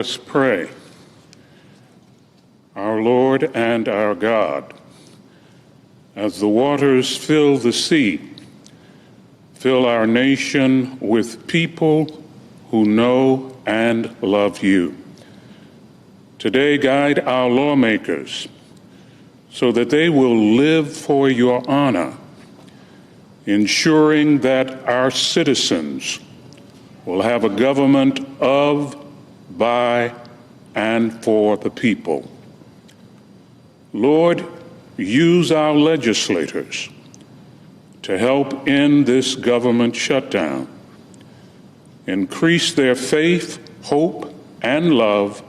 Let us pray. Our Lord and our God, as the waters fill the sea, fill our nation with people who know and love you. Today, guide our lawmakers so that they will live for your honor, ensuring that our citizens will have a government of, by, and for the people. Lord, use our legislators to help end this government shutdown. Increase their faith, hope, and love,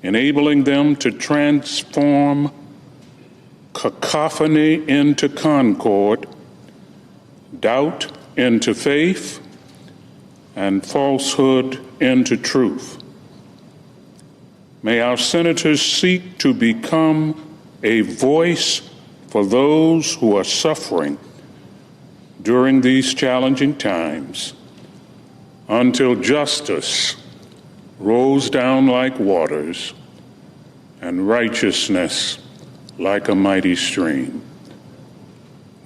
enabling them to transform cacophony into concord, doubt into faith, and falsehood into truth. May our senators seek to become a voice for those who are suffering during these challenging times, until justice rolls down like waters and righteousness like a mighty stream.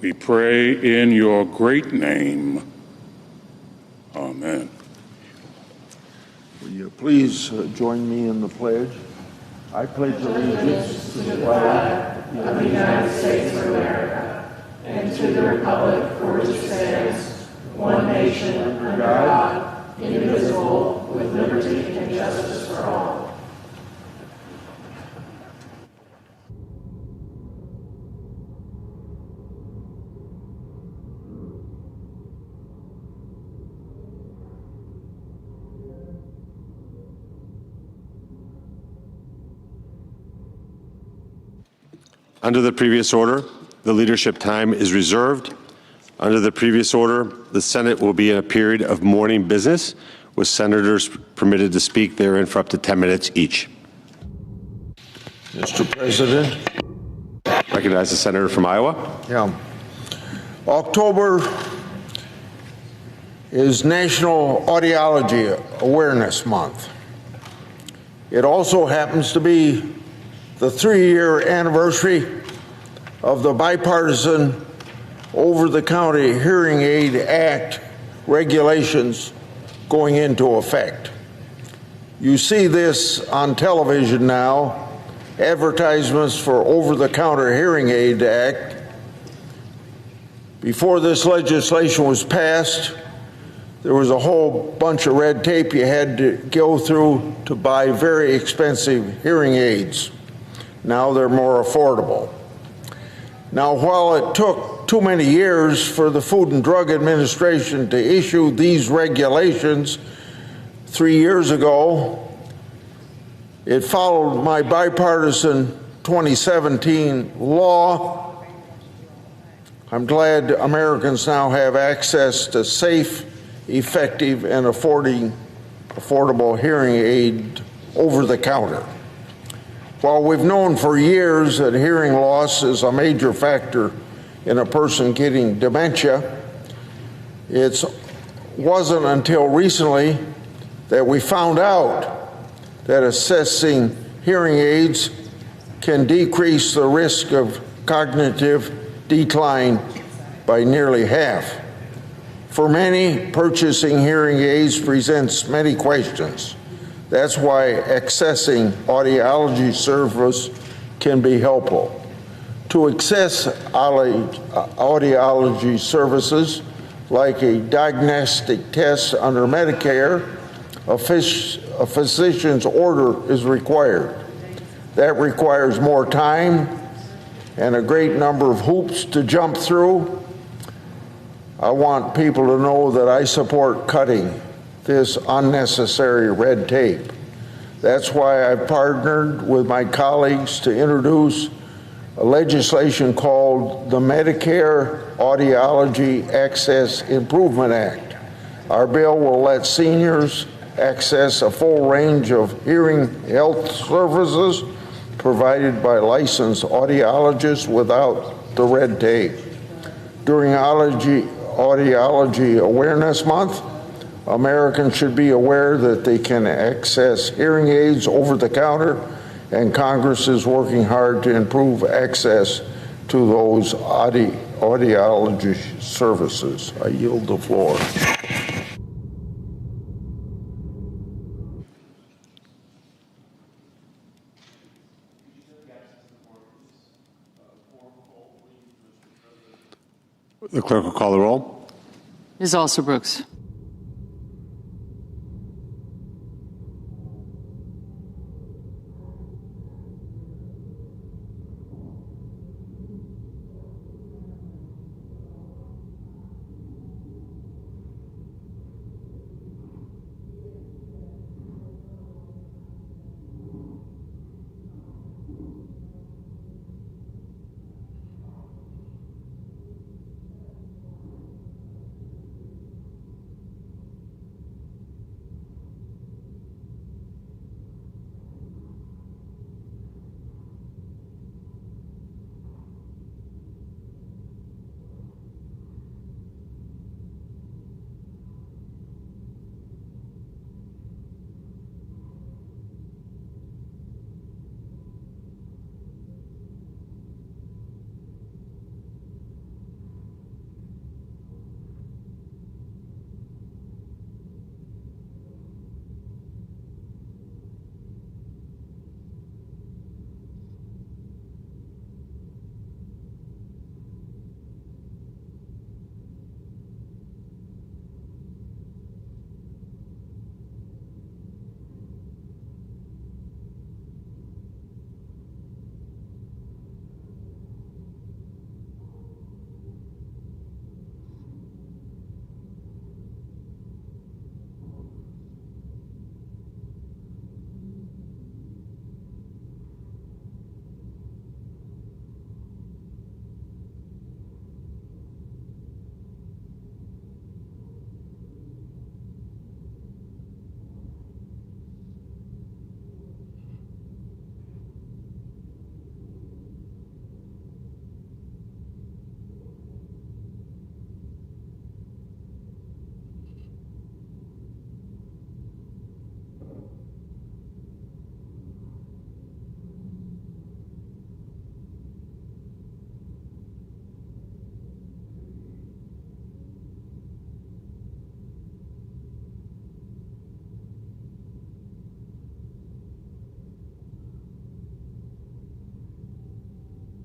We pray in your great name. Amen. Will you please join me in the pledge? I pledge allegiance to the flag of the United States of America and to the republic for which it stands, one nation, under God, indivisible, with liberty and justice for all. Under the previous order, the leadership time is reserved. Under the previous order, the Senate will be in a period of morning business, with senators permitted to speak therein for up to 10 minutes each. Mr. President. Recognize the senator from Iowa. Yeah. October is National Audiology Awareness Month. It also happens to be the 3-year anniversary of the bipartisan Over-the-Counter Hearing Aid Act regulations going into effect. You see this on television now, advertisements for Over-the-Counter Hearing Aid Act. Before this legislation was passed, there was a whole bunch of red tape you had to go through to buy very expensive hearing aids. Now they're more affordable. Now, while it took too many years for the Food and Drug Administration to issue these regulations 3 years ago, it followed my bipartisan 2017 law. I'm glad Americans now have access to safe, effective, and affordable hearing aid over the counter. While we've known for years that hearing loss is a major factor in a person getting dementia, it wasn't until recently that we found out that assessing hearing aids can decrease the risk of cognitive decline by nearly half. For many, purchasing hearing aids presents many questions. That's why accessing audiology service can be helpful. To access audiology services, like a diagnostic test under Medicare, a physician's order is required. That requires more time and a great number of hoops to jump through. I want people to know that I support cutting this unnecessary red tape. That's why I've partnered with my colleagues to introduce a legislation called the Medicare Audiology Access Improvement Act. Our bill will let seniors access a full range of hearing health services provided by licensed audiologists without the red tape. During Audiology Awareness Month, Americans should be aware that they can access hearing aids over the counter, and Congress is working hard to improve access to those audiology services. I yield the floor. The clerk will call the roll. Ms. Alsobrooks.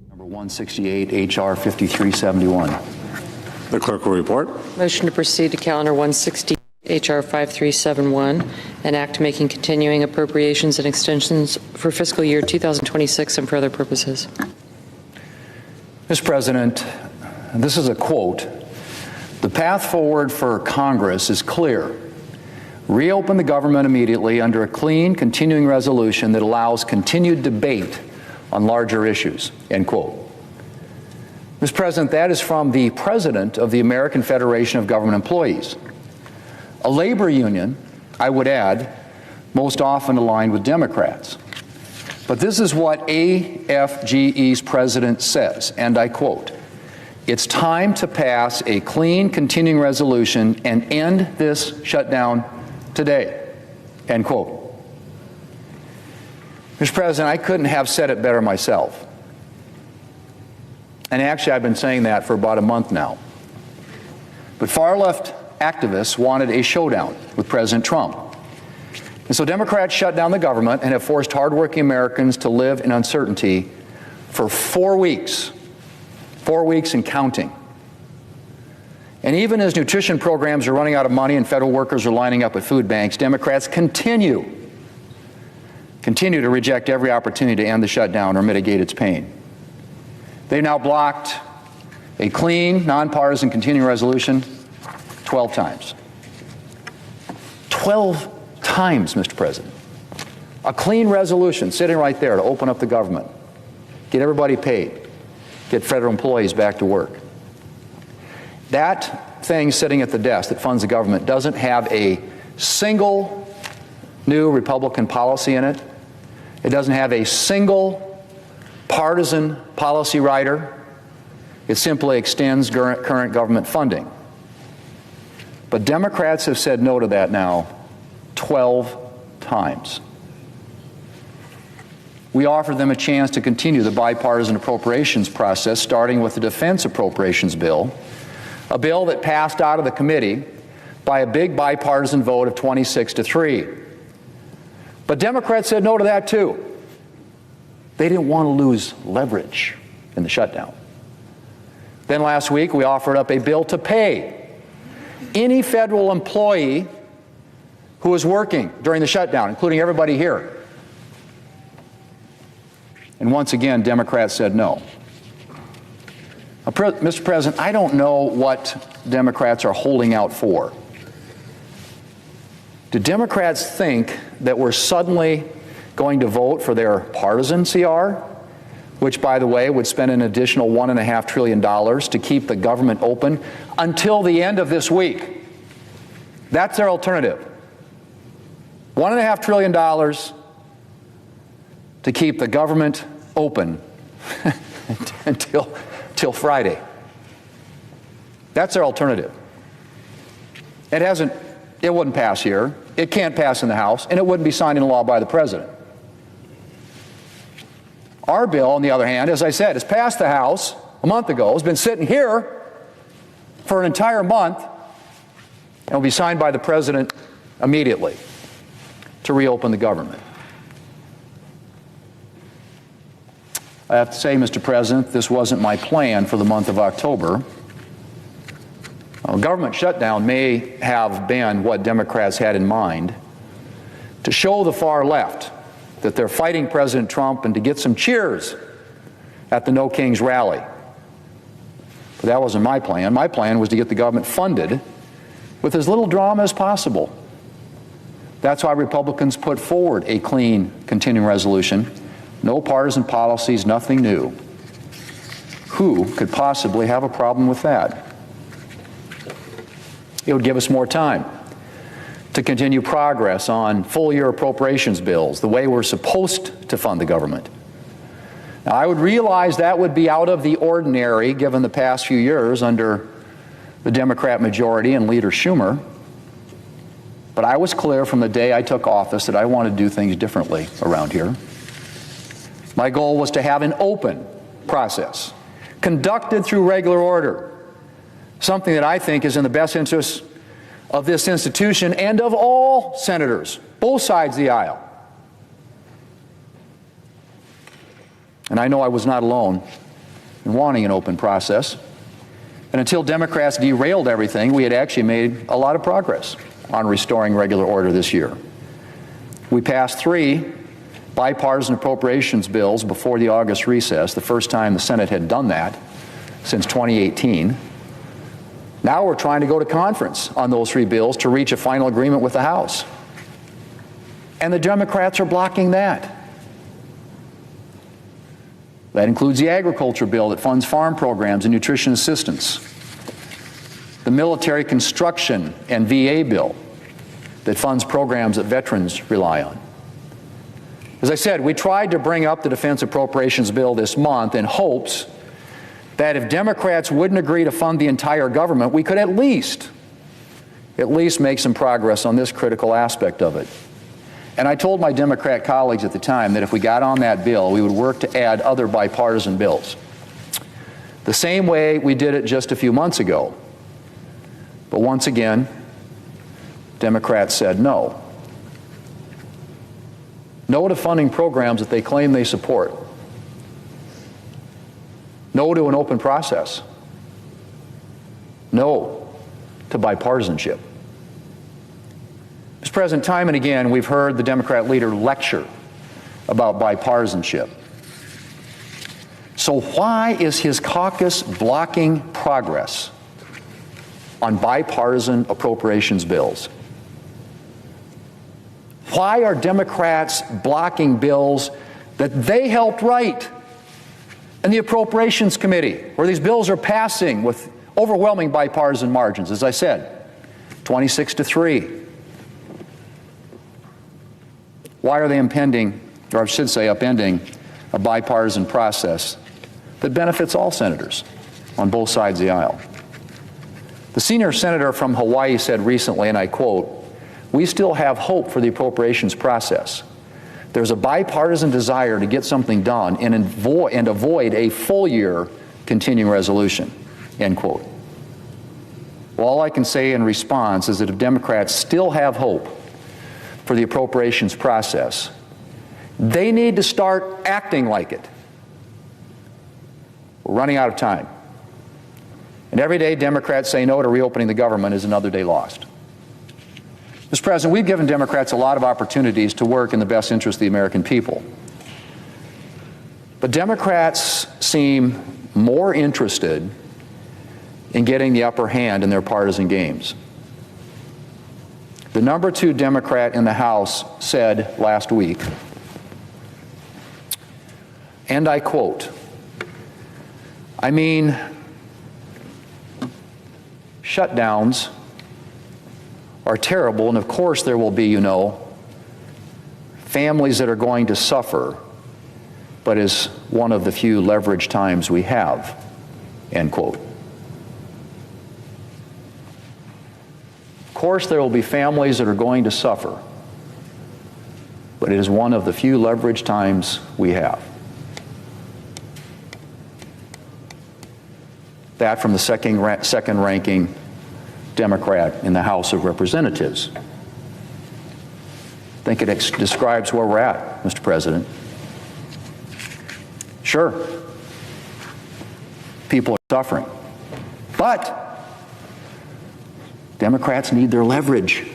Number 168, H.R. 5371. The clerk will report. Motion to proceed to calendar 160, H.R. 5371, an act making continuing appropriations and extensions for fiscal year 2026 and for other purposes. Mr. President, this is a quote. The path forward for Congress is clear. Reopen the government immediately under a clean, continuing resolution that allows continued debate on larger issues, end quote. Mr. President, that is from the President of the American Federation of Government Employees, a labor union, I would add, most often aligned with Democrats. But this is what AFGE's president says, and I quote, "It's time to pass a clean, continuing resolution and end this shutdown today," end quote. Mr. President, I couldn't have said it better myself. And actually, I've been saying that for about a month now. But far-left activists wanted a showdown with President Trump. And so Democrats shut down the government and have forced hardworking Americans to live in uncertainty for 4 weeks. 4 weeks and counting. And even as nutrition programs are running out of money and federal workers are lining up at food banks, Democrats continue to reject every opportunity to end the shutdown or mitigate its pain. They now blocked a clean, nonpartisan continuing resolution 12 times. 12 times, Mr. President. A clean resolution sitting right there to open up the government, get everybody paid, get federal employees back to work. That thing sitting at the desk that funds the government doesn't have a single new Republican policy in it. It doesn't have a single partisan policy rider. It simply extends current government funding. But Democrats have said no to that now 12 times. We offered them a chance to continue the bipartisan appropriations process, starting with the defense appropriations bill, a bill that passed out of the committee by a big bipartisan vote of 26-3. But Democrats said no to that too. They didn't want to lose leverage in the shutdown. Then last week we offered up a bill to pay any federal employee who was working during the shutdown, including everybody here. And once again, Democrats said no. Now, Mr. President, I don't know what Democrats are holding out for. Do Democrats think that we're suddenly going to vote for their partisan CR, which, by the way, would spend an additional $1.5 trillion to keep the government open until the end of this week? That's their alternative. $1.5 trillion to keep the government open until Friday. That's their alternative. It wouldn't pass here, it can't pass in the House, and it wouldn't be signed into law by the President. Our bill, on the other hand, as I said, has passed the House a month ago, has been sitting here for an entire month, and will be signed by the President immediately to reopen the government. I have to say, Mr. President, this wasn't my plan for the month of October. A government shutdown may have been what Democrats had in mind to show the far left that they're fighting President Trump and to get some cheers at the No Kings rally. But that wasn't my plan. My plan was to get the government funded with as little drama as possible. That's why Republicans put forward a clean continuing resolution. No partisan policies, nothing new. Who could possibly have a problem with that? It would give us more time to continue progress on full-year appropriations bills, the way we're supposed to fund the government. Now, I would realize that would be out of the ordinary given the past few years under the Democrat majority and Leader Schumer, but I was clear from the day I took office that I wanted to do things differently around here. My goal was to have an open process, conducted through regular order, something that I think is in the best interest of this institution and of all senators, both sides of the aisle. And I know I was not alone in wanting an open process. And until Democrats derailed everything, we had actually made a lot of progress on restoring regular order this year. We passed 3 bipartisan appropriations bills before the August recess, the first time the Senate had done that since 2018. Now we're trying to go to conference on those 3 bills to reach a final agreement with the House. And the Democrats are blocking that. That includes the agriculture bill that funds farm programs and nutrition assistance, the military construction and VA bill that funds programs that veterans rely on. As I said, we tried to bring up the defense appropriations bill this month in hopes that if Democrats wouldn't agree to fund the entire government, we could at least make some progress on this critical aspect of it. And I told my Democrat colleagues at the time that if we got on that bill, we would work to add other bipartisan bills, the same way we did it just a few months ago. But once again, Democrats said no. No to funding programs that they claim they support. No to an open process. No to bipartisanship. Mr. President, time and again we've heard the Democrat leader lecture about bipartisanship. So why is his caucus blocking progress on bipartisan appropriations bills? Why are Democrats blocking bills that they helped write in the Appropriations Committee, where these bills are passing with overwhelming bipartisan margins, as I said, 26-3? Why are they upending a bipartisan process that benefits all senators on both sides of the aisle? The senior senator from Hawaii said recently, and I quote, "We still have hope for the appropriations process. There's a bipartisan desire to get something done and avoid a full-year continuing resolution," end quote. Well, all I can say in response is that if Democrats still have hope for the appropriations process, they need to start acting like it. We're running out of time. And every day Democrats say no to reopening the government is another day lost. Mr. President, we've given Democrats a lot of opportunities to work in the best interest of the American people. But Democrats seem more interested in getting the upper hand in their partisan games. The number 2 Democrat in the House said last week, and I quote, "I mean, shutdowns are terrible, and of course there will be, families that are going to suffer, but is one of the few leverage times we have," end quote. Of course there will be families that are going to suffer, but it is one of the few leverage times we have. That from the second-ranking Democrat in the House of Representatives. I think it describes where we're at, Mr. President. Sure, people are suffering, but Democrats need their leverage.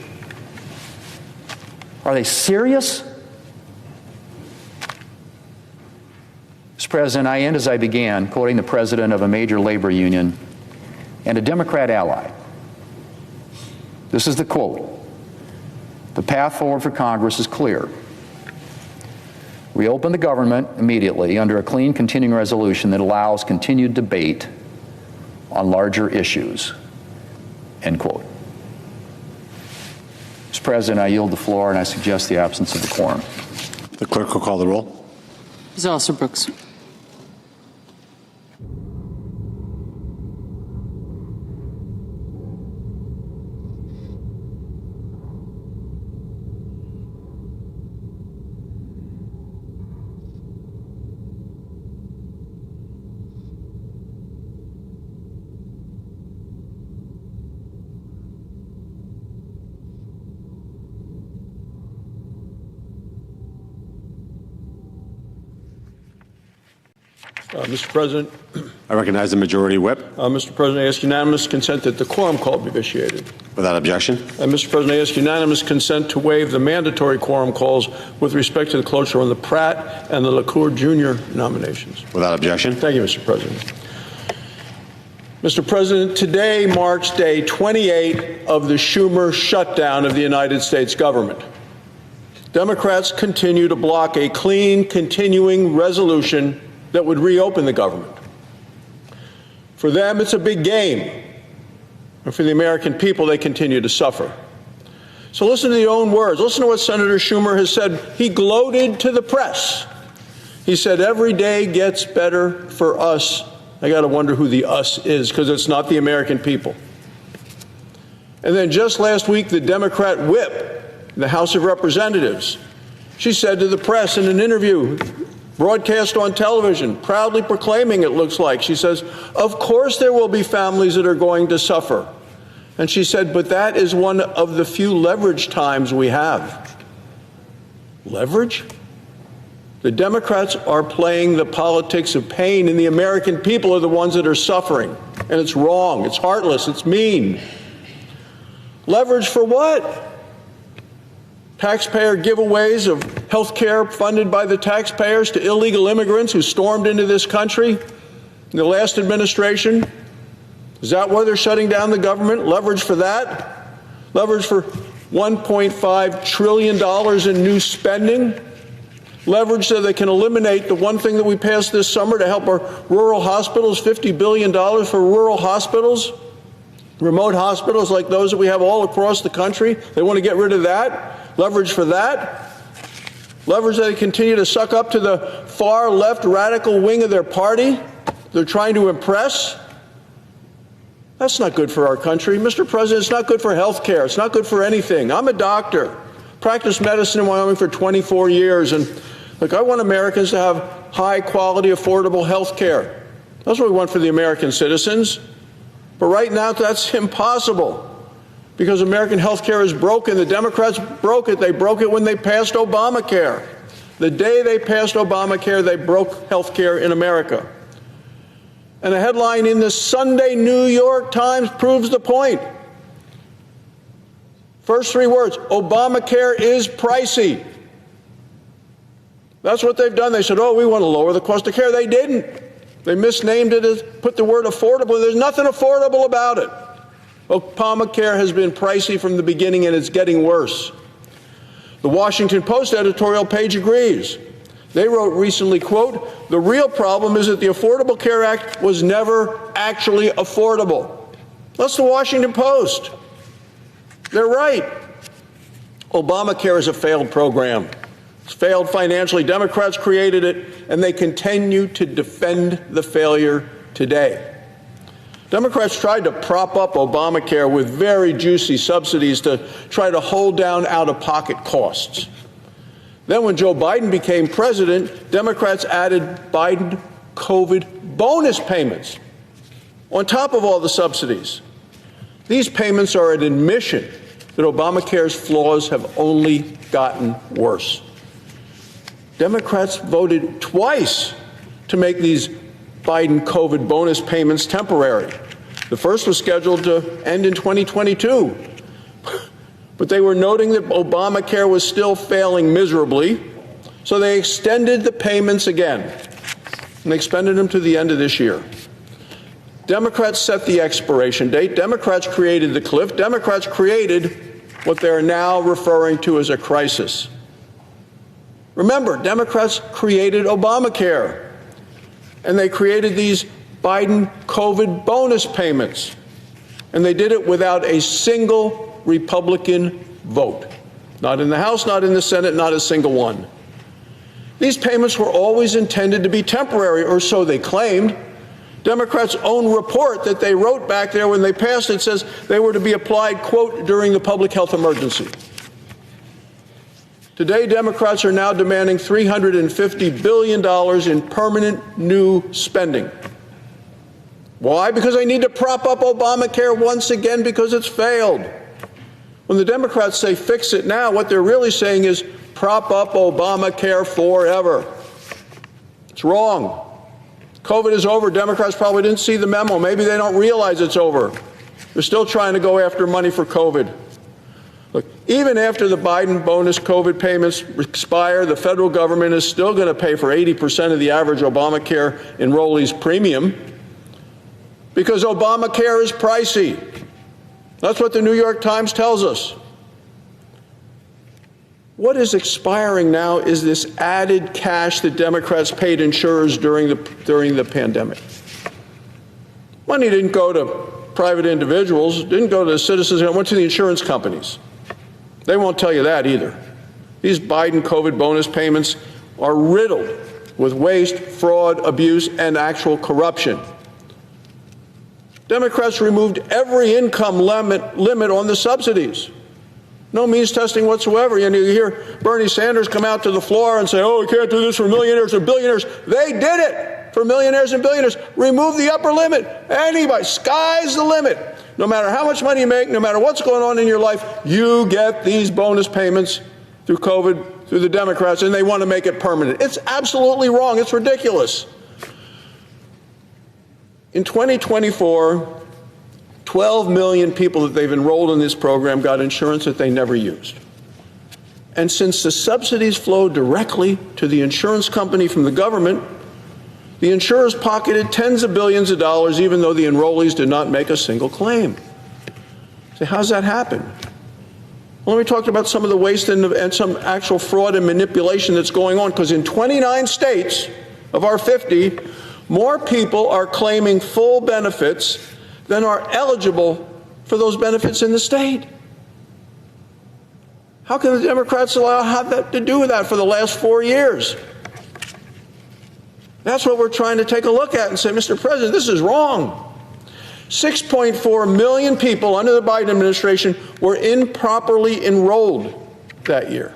Are they serious? Mr. President, I end as I began, quoting the president of a major labor union and a Democrat ally. This is the quote: "The path forward for Congress is clear. Reopen the government immediately under a clean continuing resolution that allows continued debate on larger issues," end quote. Mr. President, I yield the floor and I suggest the absence of a quorum. The clerk will call the roll. Ms. Alston-Brooks. Mr. President. I recognize the majority whip. Mr. President, I ask unanimous consent that the quorum call be vitiated. Without objection. Mr. President, I ask unanimous consent to waive the mandatory quorum calls with respect to the cloture on the Pratt and the LaCour Jr. nominations. Without objection. Thank you, Mr. President. Mr. President, today marks day 28 of the Schumer shutdown of the United States government. Democrats continue to block a clean, continuing resolution that would reopen the government. For them, it's a big game. And for the American people, they continue to suffer. So listen to their own words. Listen to what Senator Schumer has said. He gloated to the press. He said, "Every day gets better for us." I got to wonder who the us is, because it's not the American people. And then just last week, the Democrat whip in the House of Representatives, she said to the press in an interview broadcast on television, proudly proclaiming, it looks like, she says, "Of course there will be families that are going to suffer." And she said, "But that is one of the few leverage times we have." Leverage? The Democrats are playing the politics of pain, and the American people are the ones that are suffering. And it's wrong, it's heartless, it's mean. Leverage for what? Taxpayer giveaways of health care funded by the taxpayers to illegal immigrants who stormed into this country in the last administration? Is that why they're shutting down the government? Leverage for that? Leverage for $1.5 trillion in new spending? Leverage so they can eliminate the one thing that we passed this summer to help our rural hospitals, $50 billion for rural hospitals, remote hospitals like those that we have all across the country. They want to get rid of that. Leverage for that. Leverage that they continue to suck up to the far left radical wing of their party they're trying to impress. That's not good for our country. Mr. President, it's not good for health care. It's not good for anything. I'm a doctor, practiced medicine in Wyoming for 24 years, and look, I want Americans to have high-quality, affordable health care. That's what we want for the American citizens. But right now, that's impossible because American health care is broken. The Democrats broke it. They broke it when they passed Obamacare. The day they passed Obamacare, they broke health care in America. And a headline in the Sunday New York Times proves the point. First three words, Obamacare is pricey. That's what they've done. They said, oh, we want to lower the cost of care. They didn't. They misnamed it, as put the word affordable. There's nothing affordable about it. Obamacare has been pricey from the beginning, and it's getting worse. The Washington Post editorial page agrees. They wrote recently, quote, the real problem is that the Affordable Care Act was never actually affordable. That's the Washington Post. They're right. Obamacare is a failed program. It's failed financially. Democrats created it, and they continue to defend the failure today. Democrats tried to prop up Obamacare with very juicy subsidies to try to hold down out-of-pocket costs. Then when Joe Biden became president, Democrats added Biden COVID bonus payments on top of all the subsidies. These payments are an admission that Obamacare's flaws have only gotten worse. Democrats voted twice to make these Biden COVID bonus payments temporary. The first was scheduled to end in 2022. But they were noting that Obamacare was still failing miserably, so they extended the payments again, and they extended them to the end of this year. Democrats set the expiration date. Democrats created the cliff. Democrats created what they're now referring to as a crisis. Remember, Democrats created Obamacare, and they created these Biden COVID bonus payments, and they did it without a single Republican vote. Not in the House, not in the Senate, not a single one. These payments were always intended to be temporary, or so they claimed. Democrats' own report that they wrote back there when they passed it says they were to be applied, quote, during the public health emergency. Today, Democrats are now demanding $350 billion in permanent new spending. Why? Because they need to prop up Obamacare once again because it's failed. When the Democrats say fix it now, what they're really saying is prop up Obamacare forever. It's wrong. COVID is over. Democrats probably didn't see the memo. Maybe they don't realize it's over. They're still trying to go after money for COVID. Look, even after the Biden bonus COVID payments expire, the federal government is still going to pay for 80% of the average Obamacare enrollee's premium because Obamacare is pricey. That's what the New York Times tells us. What is expiring now is this added cash that Democrats paid insurers during the pandemic. Money didn't go to private individuals, didn't go to the citizens, it went to the insurance companies. They won't tell you that either. These Biden COVID bonus payments are riddled with waste, fraud, abuse, and actual corruption. Democrats removed every income limit on the subsidies. No means testing whatsoever. And you hear Bernie Sanders come out to the floor and say, oh, we can't do this for millionaires or billionaires. They did it for millionaires and billionaires. Remove the upper limit. Anybody, sky's the limit. No matter how much money you make, no matter what's going on in your life, you get these bonus payments through COVID, through the Democrats, and they want to make it permanent. It's absolutely wrong. It's ridiculous. In 2024, 12 million people that they've enrolled in this program got insurance that they never used. And since the subsidies flow directly to the insurance company from the government, the insurers pocketed tens of billions of dollars even though the enrollees did not make a single claim. So how does that happen? Well, let me talk about some of the waste and some actual fraud and manipulation that's going on, because in 29 states of our 50, more people are claiming full benefits than are eligible for those benefits in the state. How can the Democrats have that to do with that for the last 4 years? That's what we're trying to take a look at and say, Mr. President, this is wrong. 6.4 million people under the Biden administration were improperly enrolled that year.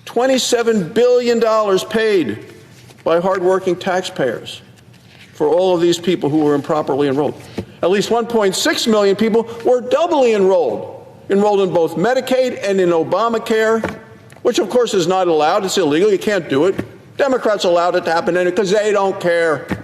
$27 billion paid by hardworking taxpayers for all of these people who were improperly enrolled. At least 1.6 million people were doubly enrolled in both Medicaid and in Obamacare, which of course is not allowed. It's illegal. You can't do it. Democrats allowed it to happen because they don't care.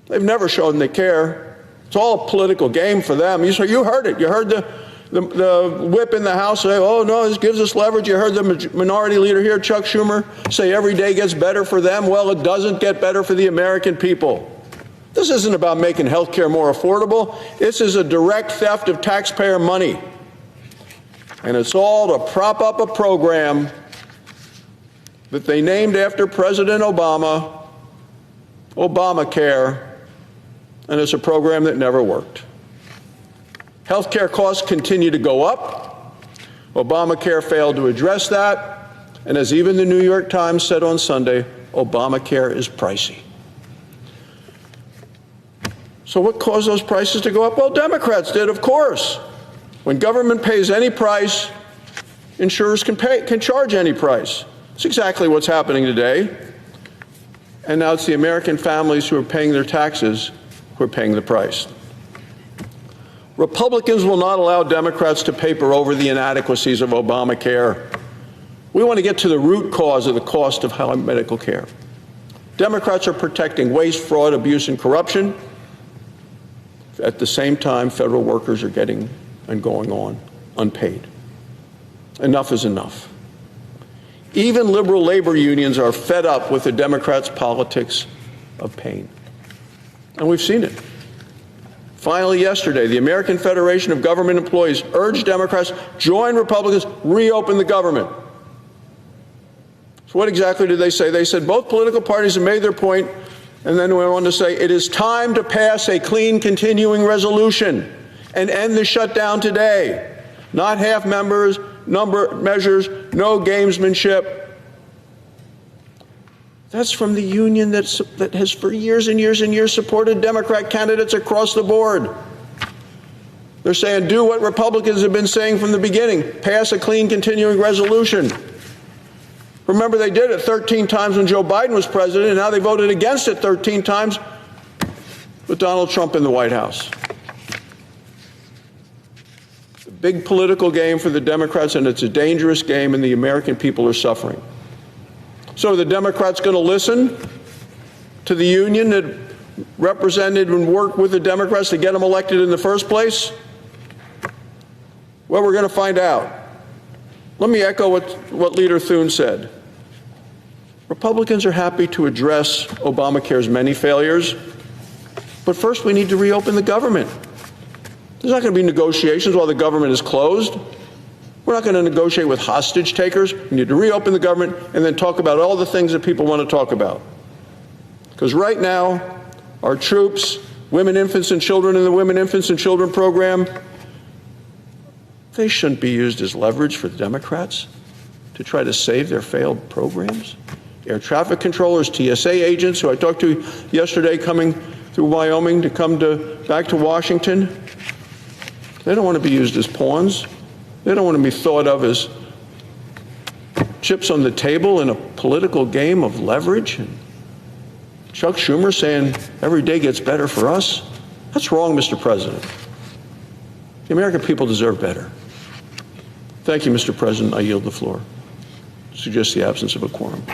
They've never shown they care. It's all a political game for them. You heard it. You heard the whip in the House say, oh, no, this gives us leverage. You heard the minority leader here, Chuck Schumer, say every day gets better for them. Well, it doesn't get better for the American people. This isn't about making health care more affordable. This is a direct theft of taxpayer money. And it's all to prop up a program that they named after President Obama, Obamacare, and it's a program that never worked. Health care costs continue to go up. Obamacare failed to address that. And as even the New York Times said on Sunday, Obamacare is pricey. So what caused those prices to go up? Well, Democrats did, of course. When government pays any price, insurers can charge any price. It's exactly what's happening today. And now it's the American families who are paying their taxes who are paying the price. Republicans will not allow Democrats to paper over the inadequacies of Obamacare. We want to get to the root cause of the cost of high medical care. Democrats are protecting waste, fraud, abuse, and corruption. At the same time, federal workers are getting and going on unpaid. Enough is enough. Even liberal labor unions are fed up with the Democrats' politics of pain. And we've seen it. Finally, yesterday, the American Federation of Government Employees urged Democrats join Republicans, reopen the government. So what exactly did they say? They said both political parties have made their point, and then went on to say it is time to pass a clean continuing resolution and end the shutdown today. Not half measures, no gamesmanship. That's from the union that has for years and years and years supported Democrat candidates across the board. They're saying do what Republicans have been saying from the beginning, pass a clean continuing resolution. Remember, they did it 13 times when Joe Biden was president, and now they voted against it 13 times with Donald Trump in the White House. It's a big political game for the Democrats, and it's a dangerous game, and the American people are suffering. So are the Democrats going to listen to the union that represented and worked with the Democrats to get them elected in the first place? Well, we're going to find out. Let me echo what Leader Thune said. Republicans are happy to address Obamacare's many failures, but first we need to reopen the government. There's not going to be negotiations while the government is closed. We're not going to negotiate with hostage takers. We need to reopen the government and then talk about all the things that people want to talk about. Because right now, our troops, women, infants, and children in the Women, Infants, and Children program, they shouldn't be used as leverage for the Democrats to try to save their failed programs. Air traffic controllers, TSA agents who I talked to yesterday coming through Wyoming to come back to Washington, they don't want to be used as pawns. They don't want to be thought of as chips on the table in a political game of leverage. And Chuck Schumer saying every day gets better for us. That's wrong, Mr. President. The American people deserve better. Thank you, Mr. President. I yield the floor. Suggest the absence of a quorum.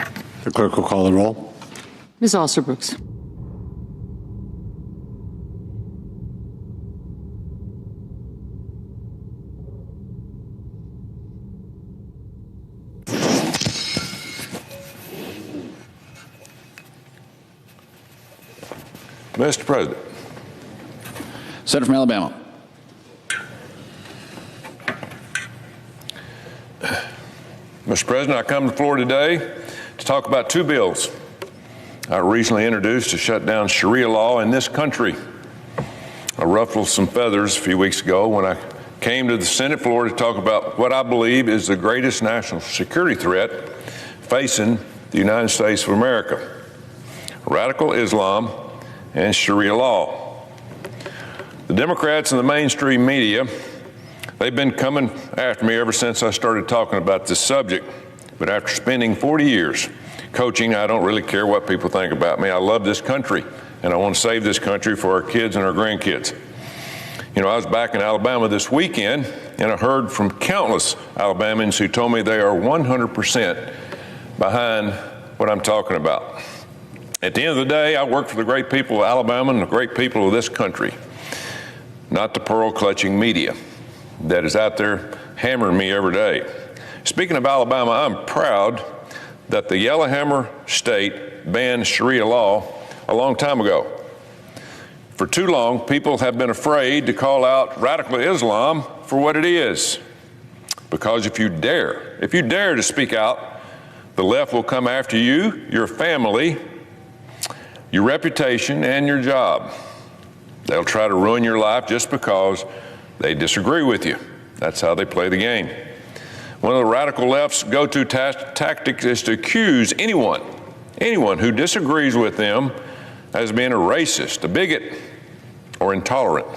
The clerk will call the roll. Ms. Alsterbrooks. Mr. President. Senator from Alabama. Mr. President, I come to the floor today to talk about two bills I recently introduced to shut down Sharia law in this country. I ruffled some feathers a few weeks ago when I came to the Senate floor to talk about what I believe is the greatest national security threat facing the United States of America. Radical Islam and Sharia law. The Democrats and the mainstream media, they've been coming after me ever since I started talking about this subject. But after spending 40 years coaching, I don't really care what people think about me. I love this country, and I want to save this country for our kids and our grandkids. You know, I was back in Alabama this weekend, and I heard from countless Alabamians who told me they are 100% behind what I'm talking about. At the end of the day, I work for the great people of Alabama and the great people of this country, not the pearl-clutching media that is out there hammering me every day. Speaking of Alabama, I'm proud that the Yellowhammer State banned Sharia law a long time ago. For too long, people have been afraid to call out radical Islam for what it is. Because if you dare to speak out, the left will come after you, your family, your reputation, and your job. They'll try to ruin your life just because they disagree with you. That's how they play the game. One of the radical left's go-to tactics is to accuse anyone who disagrees with them as being a racist, a bigot, or intolerant.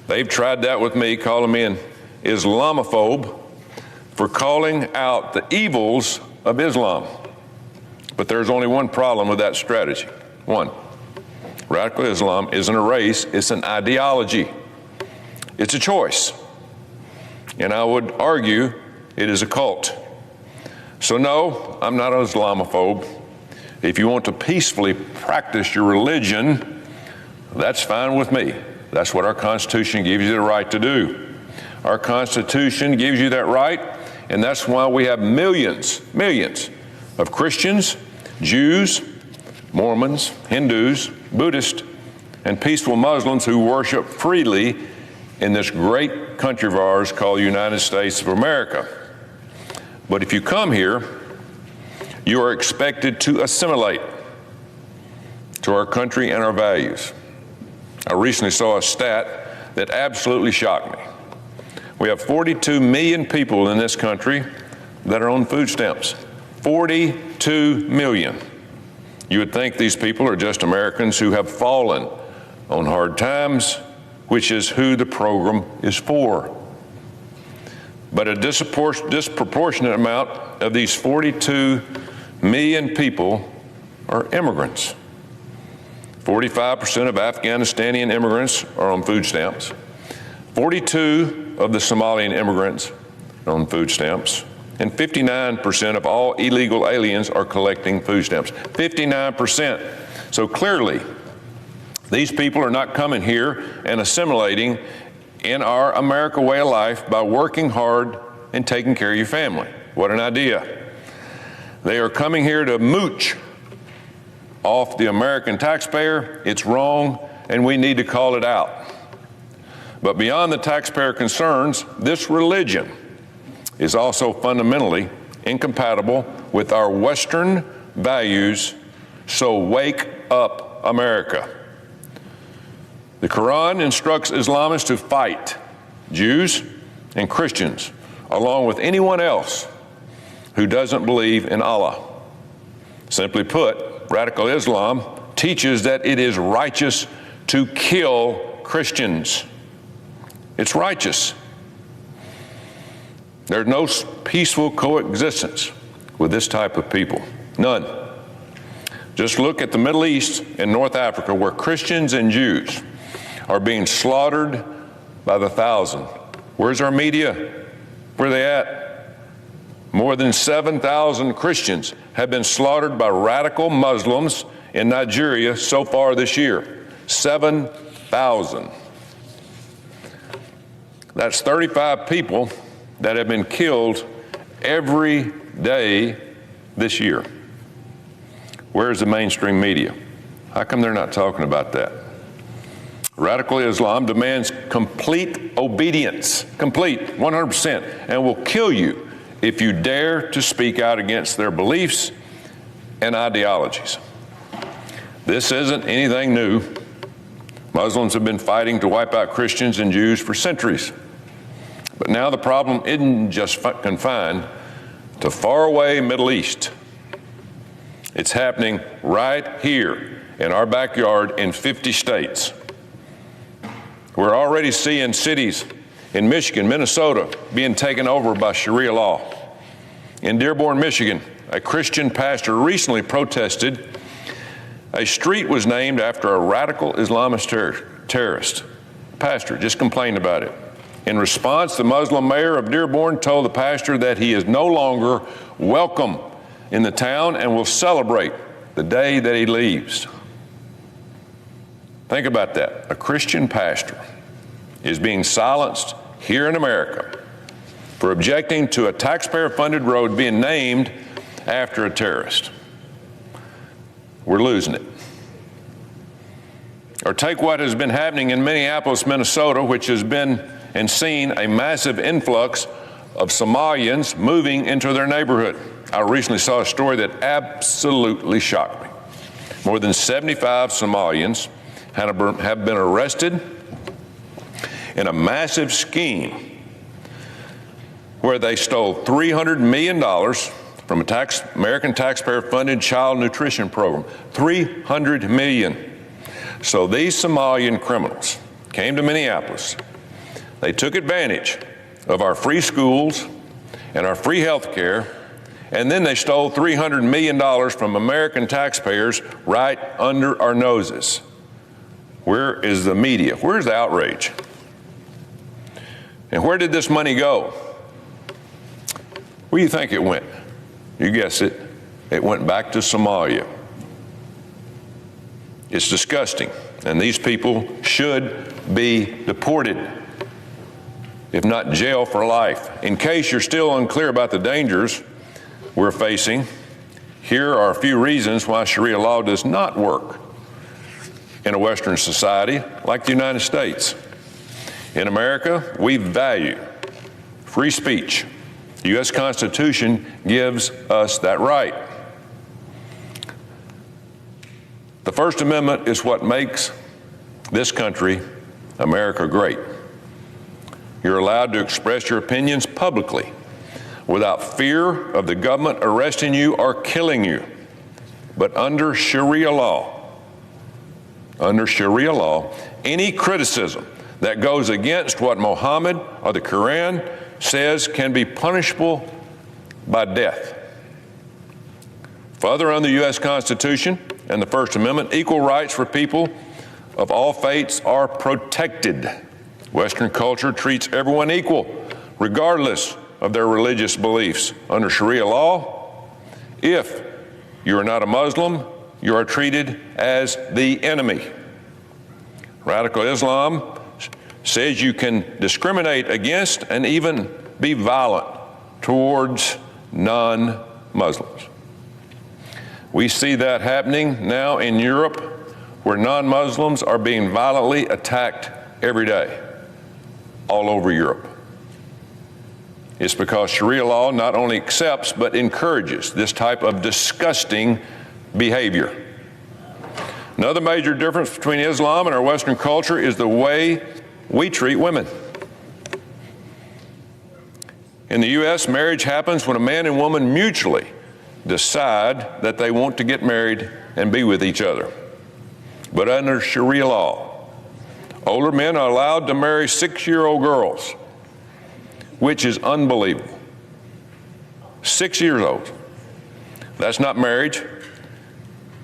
They've tried that with me, calling me an Islamophobe for calling out the evils of Islam. But there's only one problem with that strategy. One, radical Islam isn't a race, it's an ideology. It's a choice. And I would argue it is a cult. So no, I'm not an Islamophobe. If you want to peacefully practice your religion, that's fine with me. That's what our Constitution gives you the right to do. Our Constitution gives you that right, and that's why we have millions of Christians, Jews, Mormons, Hindus, Buddhists, and peaceful Muslims who worship freely in this great country of ours called the United States of America. But if you come here, you are expected to assimilate to our country and our values. I recently saw a stat that absolutely shocked me. We have 42 million people in this country that are on food stamps. 42 million. You would think these people are just Americans who have fallen on hard times, which is who the program is for. But a disproportionate amount of these 42 million people are immigrants. 45% of Afghanistani immigrants are on food stamps. 42 of the Somalian immigrants are on food stamps. And 59% of all illegal aliens are collecting food stamps. 59%. So clearly, these people are not coming here and assimilating in our America way of life by working hard and taking care of your family. What an idea. They are coming here to mooch off the American taxpayer. It's wrong, and we need to call it out. But beyond the taxpayer concerns, this religion is also fundamentally incompatible with our Western values, so wake up, America. The Quran instructs Islamists to fight Jews and Christians, along with anyone else who doesn't believe in Allah. Simply put, radical Islam teaches that it is righteous to kill Christians. It's righteous. There's no peaceful coexistence with this type of people. None. Just look at the Middle East and North Africa, where Christians and Jews are being slaughtered by the thousand. Where's our media? Where are they at? More than 7,000 Christians have been slaughtered by radical Muslims in Nigeria so far this year. 7,000. That's 35 people that have been killed every day this year. Where's the mainstream media? How come they're not talking about that? Radical Islam demands complete obedience, complete, 100%, and will kill you if you dare to speak out against their beliefs and ideologies. This isn't anything new. Muslims have been fighting to wipe out Christians and Jews for centuries. But now the problem isn't just confined to faraway Middle East. It's happening right here in our backyard in 50 states. We're already seeing cities in Michigan, Minnesota being taken over by Sharia law. In Dearborn, Michigan, a Christian pastor recently protested a street was named after a radical Islamist terrorist. Pastor just complained about it. In response, the Muslim mayor of Dearborn told the pastor that he is no longer welcome in the town and will celebrate the day that he leaves. Think about that. A Christian pastor is being silenced here in America for objecting to a taxpayer-funded road being named after a terrorist. We're losing it. Or take what has been happening in Minneapolis, Minnesota, which has been and seen a massive influx of Somalians moving into their neighborhood. I recently saw a story that absolutely shocked me. More than 75 Somalians have been arrested in a massive scheme where they stole $300 million from a American taxpayer-funded child nutrition program. $300 million. So these Somalian criminals came to Minneapolis. They took advantage of our free schools and our free health care, and then they stole $300 million from American taxpayers right under our noses. Where is the media? Where's the outrage? And where did this money go? Where do you think it went? You guess it. It went back to Somalia. It's disgusting, and these people should be deported, if not jail for life. In case you're still unclear about the dangers we're facing, here are a few reasons why Sharia law does not work in a Western society like the United States. In America, we value free speech. The U.S. Constitution gives us that right. The First Amendment is what makes this country, America, great. You're allowed to express your opinions publicly without fear of the government arresting you or killing you. But under Sharia law, any criticism that goes against what Muhammad or the Quran says can be punishable by death. Further, under the U.S. Constitution and the First Amendment, equal rights for people of all faiths are protected. Western culture treats everyone equal, regardless of their religious beliefs. Under Sharia law, if you are not a Muslim, you are treated as the enemy. Radical Islam says you can discriminate against and even be violent towards non-Muslims. We see that happening now in Europe, where non-Muslims are being violently attacked every day, all over Europe. It's because Sharia law not only accepts but encourages this type of disgusting behavior. Another major difference between Islam and our Western culture is the way we treat women. In the U.S., marriage happens when a man and woman mutually decide that they want to get married and be with each other. But under Sharia law, older men are allowed to marry 6-year-old girls, which is unbelievable. 6 years old. That's not marriage.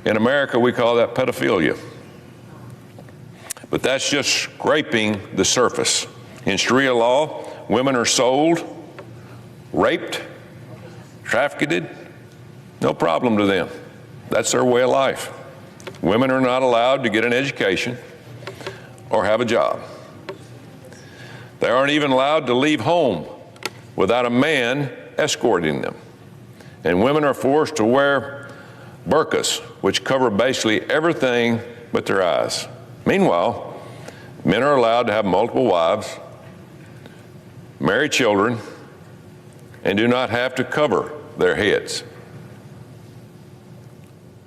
In America, we call that pedophilia. But that's just scraping the surface. In Sharia law, women are sold, raped, trafficked, no problem to them. That's their way of life. Women are not allowed to get an education or have a job. They aren't even allowed to leave home without a man escorting them. And women are forced to wear burqas, which cover basically everything but their eyes. Meanwhile, men are allowed to have multiple wives, marry children, and do not have to cover their heads.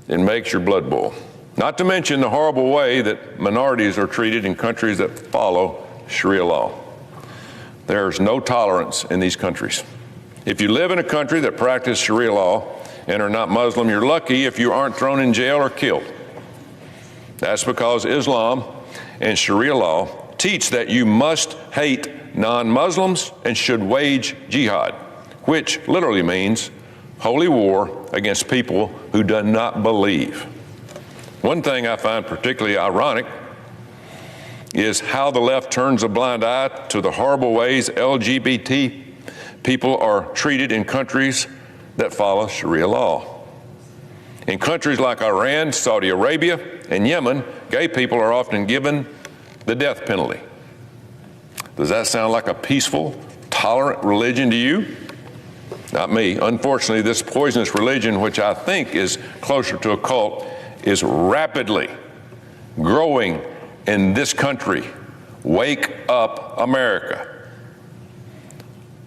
It makes your blood boil. Not to mention the horrible way that minorities are treated in countries that follow Sharia law. There's no tolerance in these countries. If you live in a country that practices Sharia law, and are not Muslim, you're lucky if you aren't thrown in jail or killed. That's because Islam and Sharia law teach that you must hate non-Muslims and should wage jihad, which literally means holy war against people who do not believe. One thing I find particularly ironic is how the left turns a blind eye to the horrible ways LGBT people are treated in countries that follow Sharia law. In countries like Iran, Saudi Arabia, and Yemen, gay people are often given the death penalty. Does that sound like a peaceful, tolerant religion to you? Not me. Unfortunately, this poisonous religion, which I think is closer to a cult, is rapidly growing in this country. Wake up, America.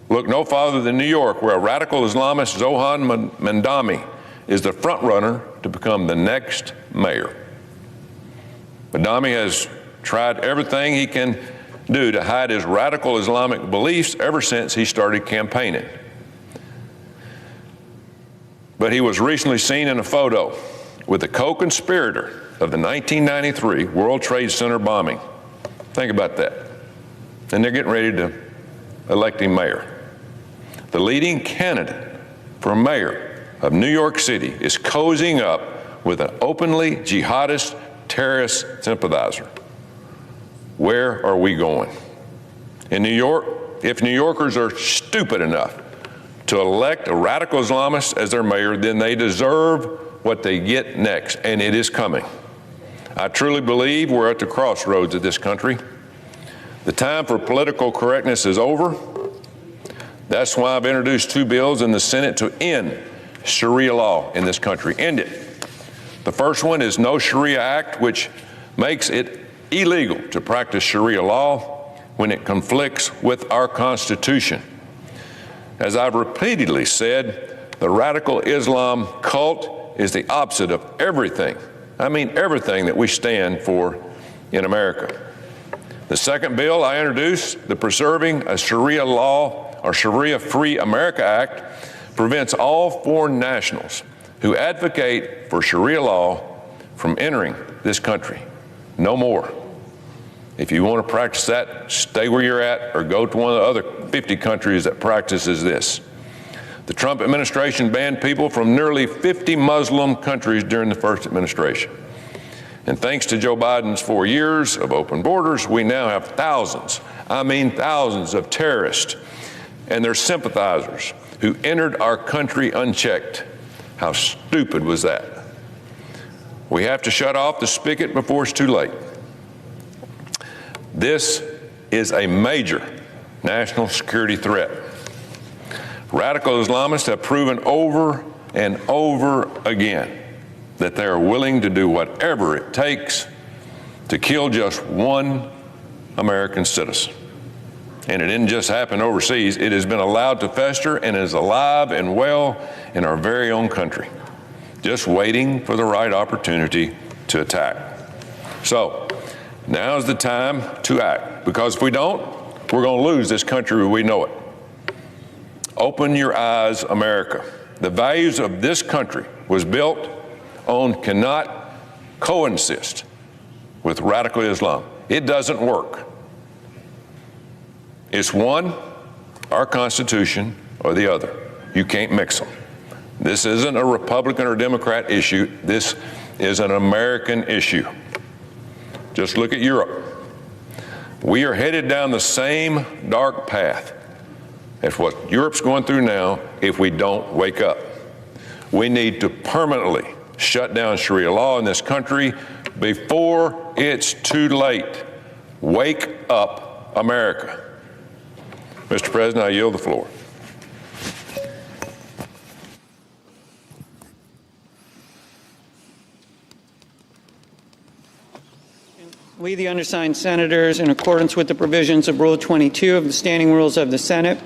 Look no farther than New York, where a radical Islamist, Zohan Mandami, is the front runner to become the next mayor. Mandami has tried everything he can do to hide his radical Islamic beliefs ever since he started campaigning. But he was recently seen in a photo with the co-conspirator of the 1993 World Trade Center bombing. Think about that. And they're getting ready to elect him mayor. The leading candidate for mayor of New York City is cozying up with an openly jihadist terrorist sympathizer. Where are we going? In New York, if New Yorkers are stupid enough to elect a radical Islamist as their mayor, then they deserve what they get next, and it is coming. I truly believe we're at the crossroads of this country. The time for political correctness is over. That's why I've introduced two bills in the Senate to end Sharia law in this country. End it. The first one is No Sharia Act, which makes it illegal to practice Sharia law when it conflicts with our Constitution. As I've repeatedly said, the radical Islam cult is the opposite of everything, I mean everything that we stand for in America. The second bill I introduced, the Preserving a Sharia Law or Sharia-Free America Act, prevents all foreign nationals who advocate for Sharia law from entering this country. No more. If you want to practice that, stay where you're at or go to one of the other 50 countries that practices this. The Trump administration banned people from nearly 50 Muslim countries during the first administration. And thanks to Joe Biden's 4 years of open borders, we now have thousands, I mean thousands of terrorists and their sympathizers who entered our country unchecked. How stupid was that? We have to shut off the spigot before it's too late. This is a major national security threat. Radical Islamists have proven over and over again that they are willing to do whatever it takes to kill just one American citizen. And it didn't just happen overseas. It has been allowed to fester and is alive and well in our very own country, just waiting for the right opportunity to attack. So now is the time to act, because if we don't, we're going to lose this country as we know it. Open your eyes, America. The values of this country was built on cannot coexist with radical Islam. It doesn't work. It's one, our Constitution, or the other. You can't mix them. This isn't a Republican or Democrat issue. This is an American issue. Just look at Europe. We are headed down the same dark path as what Europe's going through now if we don't wake up. We need to permanently shut down Sharia law in this country before it's too late. Wake up, America. Mr. President, I yield the floor. We, the undersigned senators, in accordance with the provisions of Rule 22 of the Standing Rules of the Senate,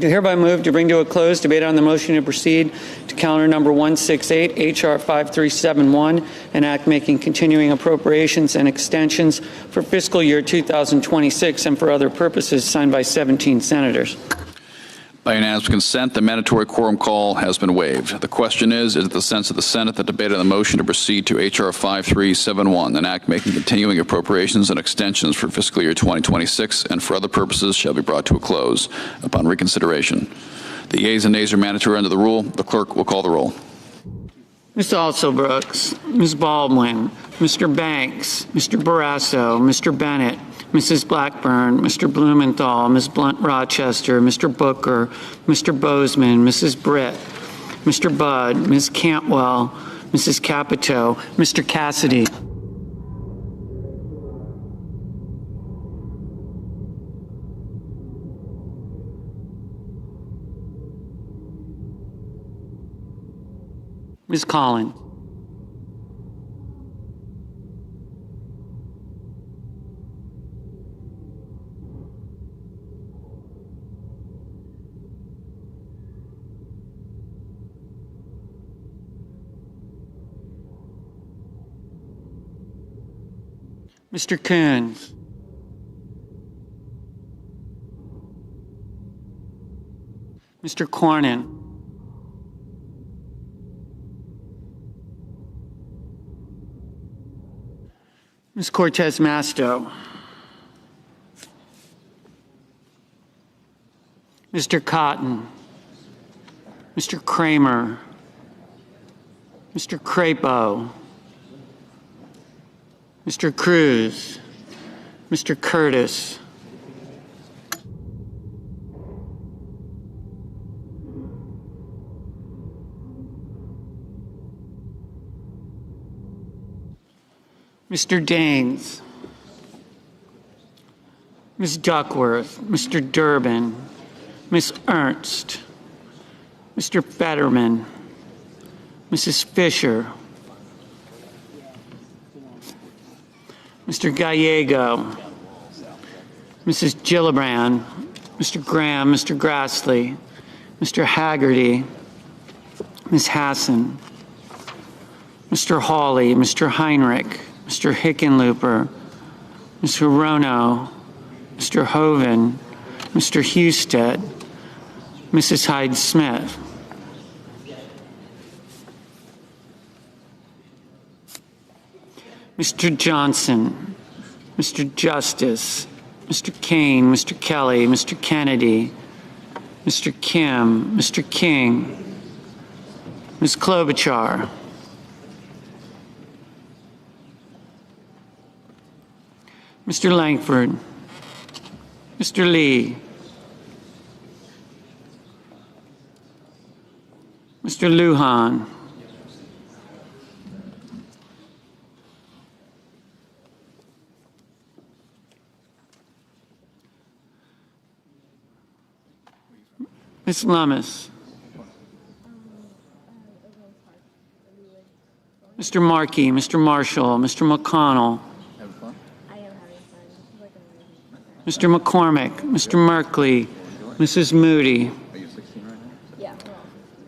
do hereby move to bring to a close debate on the motion to proceed to calendar number 168, H.R. 5371, an act making continuing appropriations and extensions for fiscal year 2026 and for other purposes, signed by 17 senators. By unanimous consent, the mandatory quorum call has been waived. The question is it the sense of the Senate that debate on the motion to proceed to H.R. 5371, an act making continuing appropriations and extensions for fiscal year 2026 and for other purposes shall be brought to a close upon reconsideration? The yeas and nays are mandatory under the rule. The clerk will call the roll. Ms. Alsobrooks, Ms. Baldwin, Mr. Banks, Mr. Barrasso, Mr. Bennett, Mrs. Blackburn, Mr. Blumenthal, Ms. Blunt-Rochester, Mr. Booker, Mr. Bozeman, Mrs. Britt, Mr. Budd, Ms. Cantwell, Mrs. Capito, Mr. Cassidy. Ms. Collins. Mr. Coons. Mr. Cornyn. Ms. Cortez Masto. Mr. Cotton. Mr. Kramer. Mr. Crapo. Mr. Cruz. Mr. Curtis. Mr. Daines. Ms. Duckworth. Mr. Durbin. Ms. Ernst. Mr. Fetterman. Mrs. Fisher. Mr. Gallego. Mrs. Gillibrand. Mr. Graham. Mr. Grassley. Mr. Haggerty. Ms. Hassan. Mr. Hawley. Mr. Heinrich. Mr. Hickenlooper, Ms. Hirono, Mr. Hoven, Mr. Husted, Mrs. Hyde-Smith. Mr. Johnson, Mr. Justice, Mr. Kane, Mr. Kelly, Mr. Kennedy, Mr. Kim, Mr. King, Ms. Klobuchar. Mr. Langford, Mr. Lee, Mr. Lujan, Ms. Lummis, Mr. Markey, Mr. Marshall, Mr. McConnell, Mr. McCormick, Mr. Merkley, Mrs. Moody,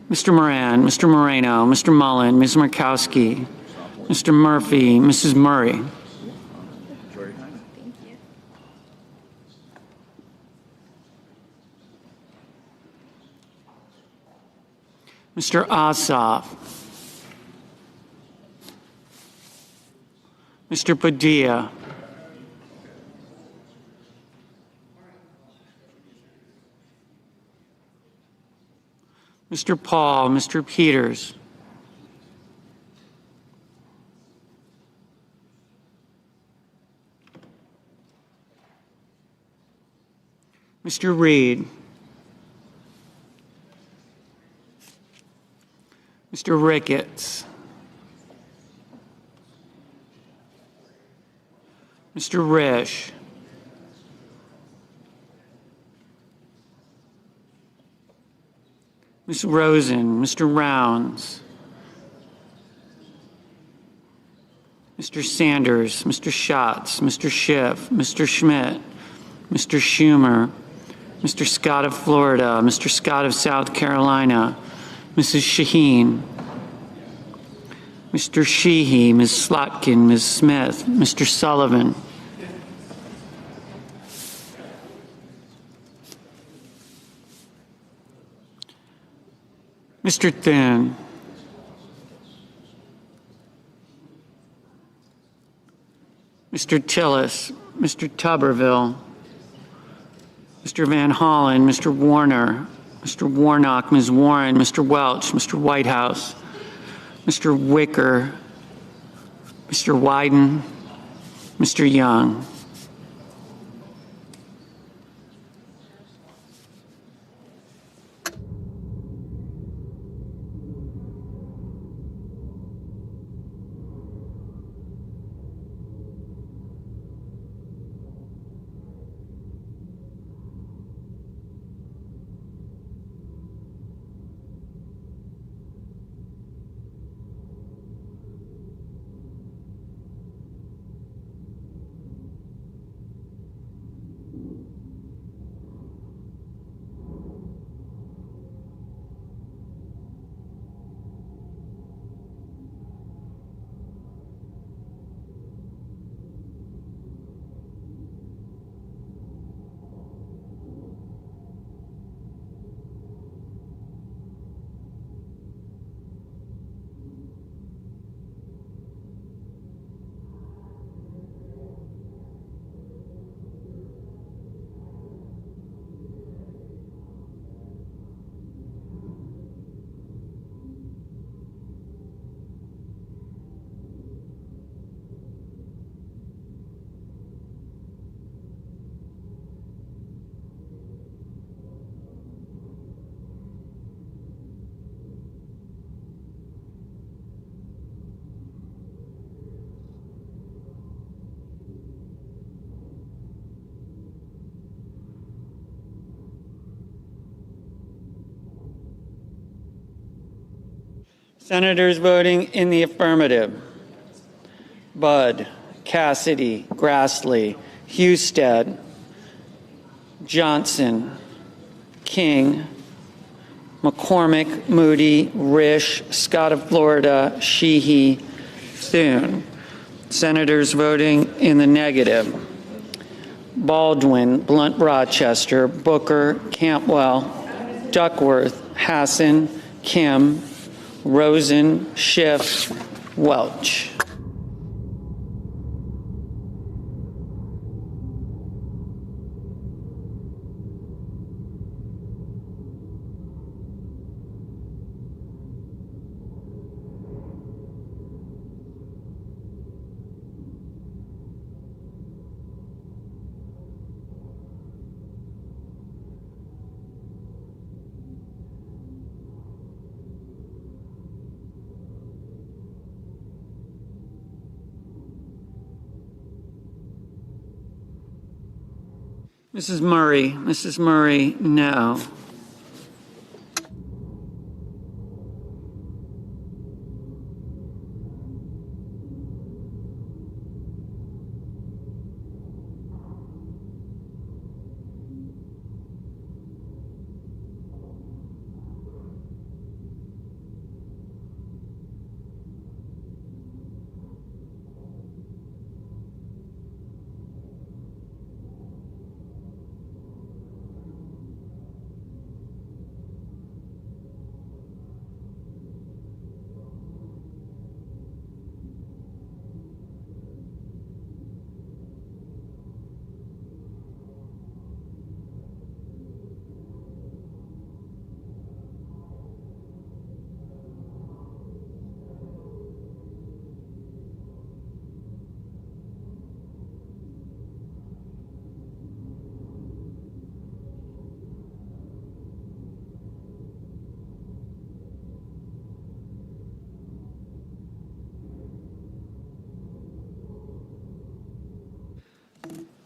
Mr. Moran, Mr. Moreno, Mr. Mullen, Ms. Murkowski, Mr. Murphy, Mrs. Murray. Mr. Ossoff, Mr. Padilla, Mr. Paul, Mr. Peters, Mr. Reed, Mr. Ricketts, Mr. Risch, Ms. Rosen, Mr. Rounds, Mr. Sanders, Mr. Schatz, Mr. Schiff, Mr. Schmidt, Mr. Schumer, Mr. Scott of Florida, Mr. Scott of South Carolina, Mrs. Shaheen, Mr. Sheehy, Ms. Slotkin, Ms. Smith, Mr. Sullivan, Mr. Thune. Mr. Tillis, Mr. Tuberville, Mr. Van Hollen, Mr. Warner, Mr. Warnock, Ms. Warren, Mr. Welch, Mr. Whitehouse, Mr. Wicker, Mr. Wyden, Mr. Young. Senators voting in the affirmative: Budd, Cassidy, Grassley, Husted, Johnson, King, McCormick, Moody, Risch, Scott of Florida, Sheehy, Thune. Senators voting in the negative: Baldwin, Blunt Rochester, Booker, Cantwell, Duckworth, Hassan, Kim, Rosen, Schiff, Welch. Mrs. Murray, no.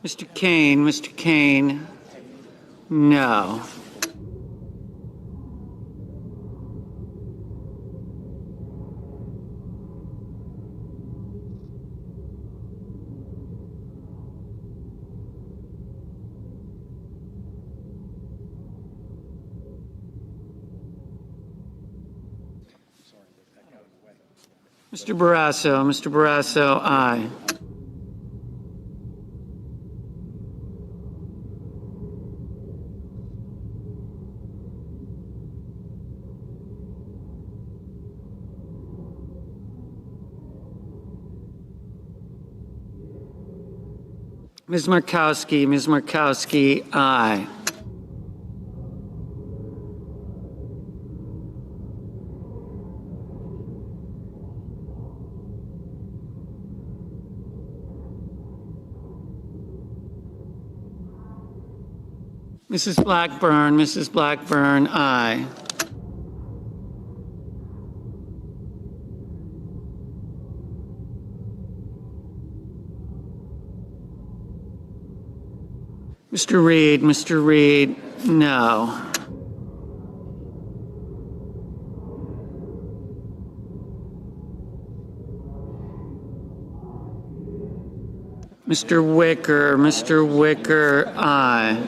Mr. Kane, no. Mr. Barrasso, aye. Ms. Markowski, aye. Mrs. Blackburn, aye. Mr. Reed, no. Mr. Wicker, aye.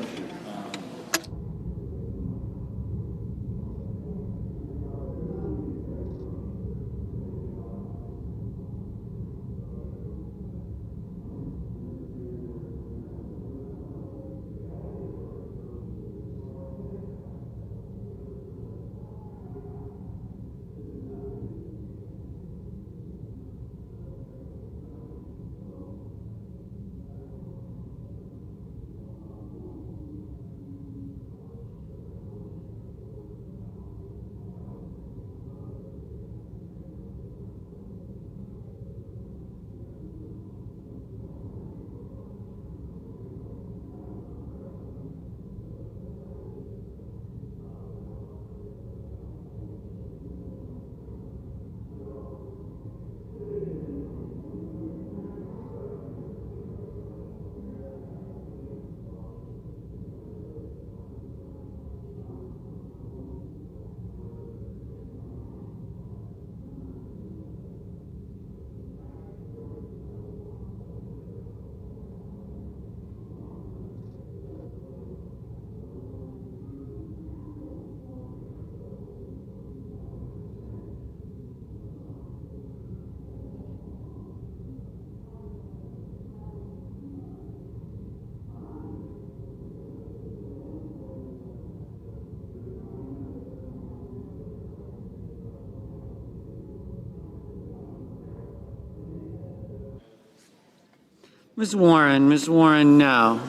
Ms. Warren, no.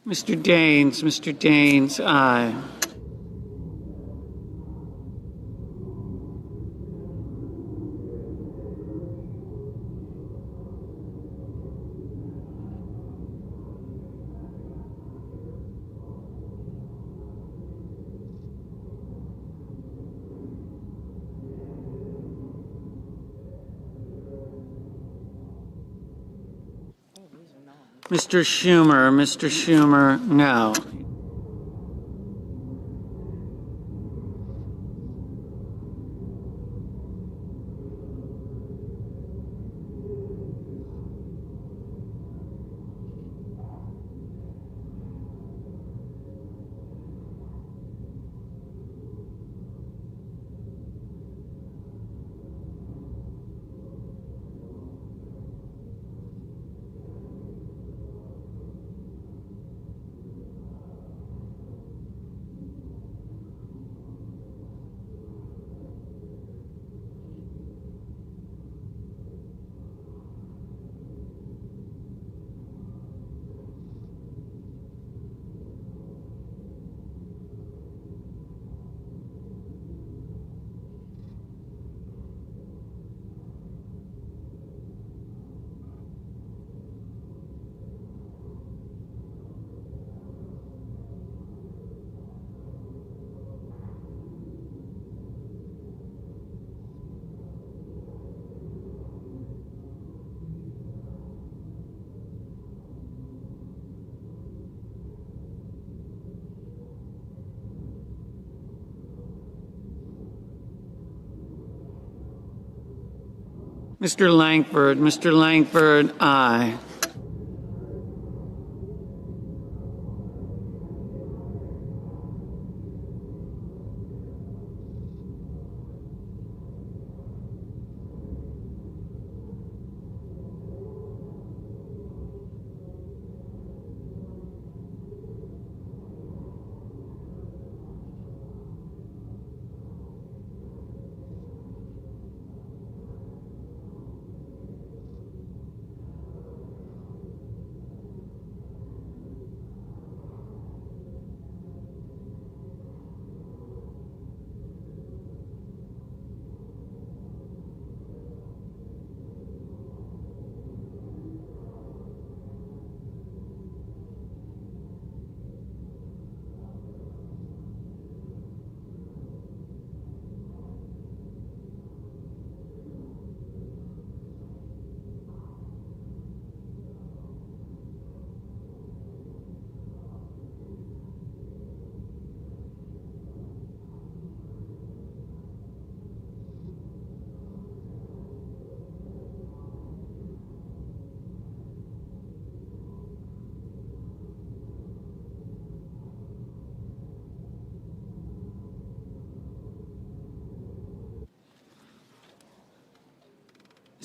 Mr. Daines, aye. Mr. Schumer, no. Mr. Langford, aye.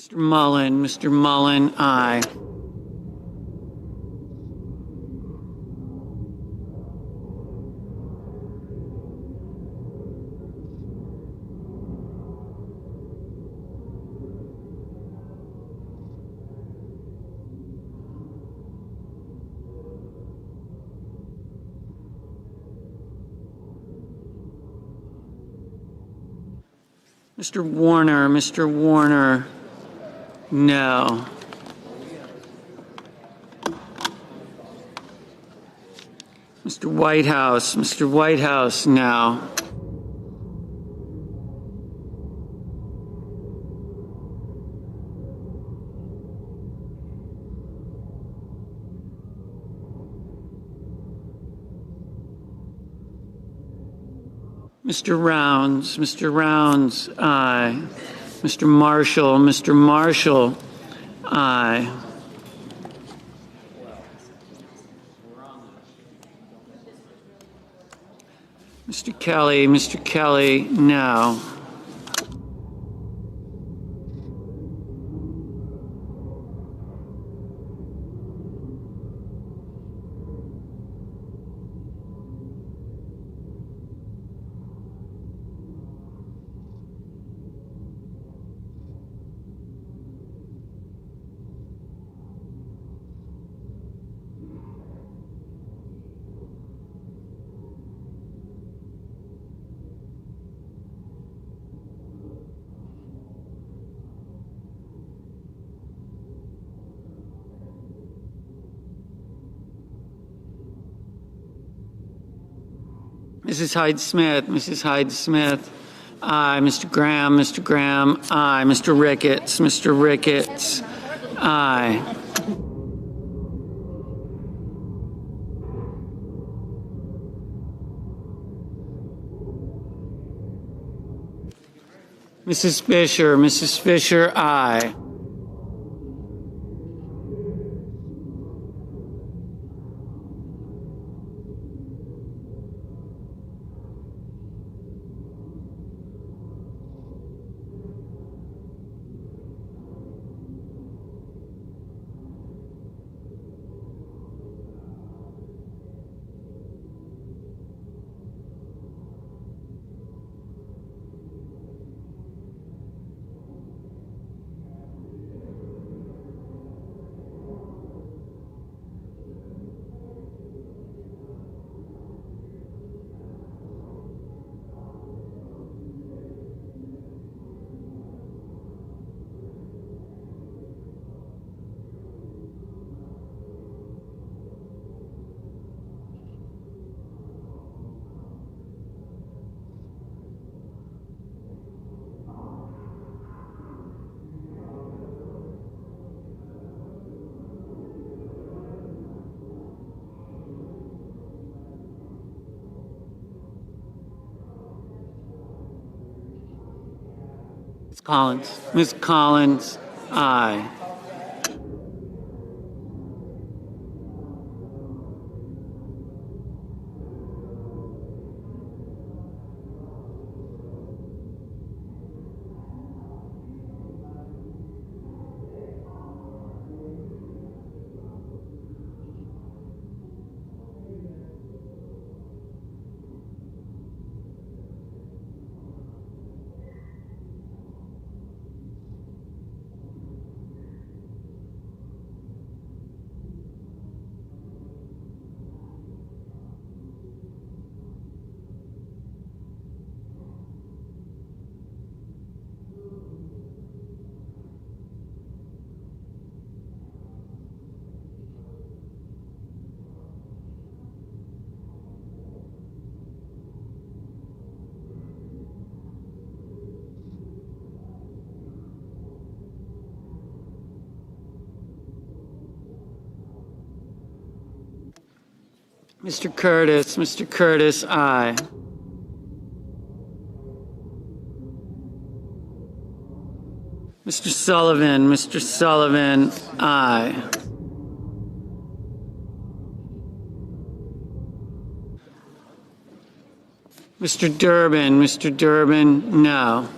Mr. Mullen, aye. Mr. Warner, no. Mr. Whitehouse, no. Mr. Rounds, aye. Mr. Marshall, aye. Mr. Kelly, no. Mrs. Hyde Smith, aye. Mr. Graham, aye. Mr. Ricketts, aye. Mrs. Fisher, aye. Ms. Collins, aye. Mr. Curtis, aye. Mr. Sullivan, aye. Mr. Durbin, no.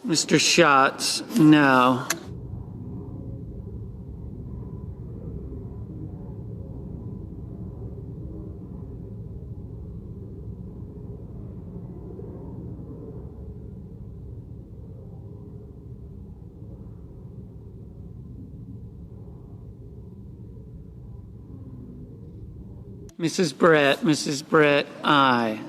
Mr. Schatz, no. Mrs. Brett, aye.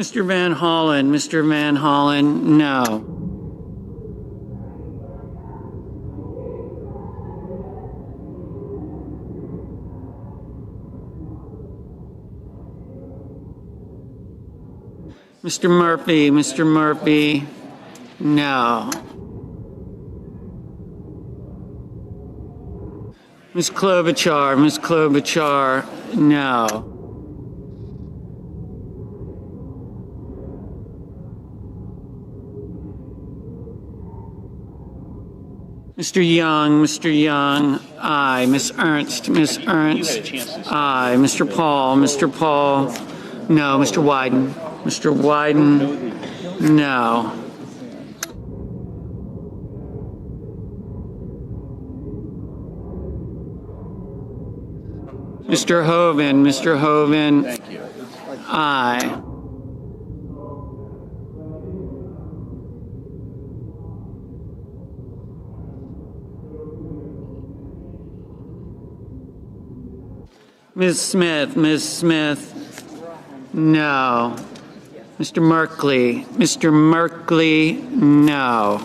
Mr. Van Hollen, no. Mr. Murphy, no. Ms. Klobuchar, no. Mr. Young, aye. Ms. Ernst, aye. Mr. Paul, no. Mr. Wyden, no. Mr. Hoven, aye. Ms. Smith, no. Mr. Merkley, no.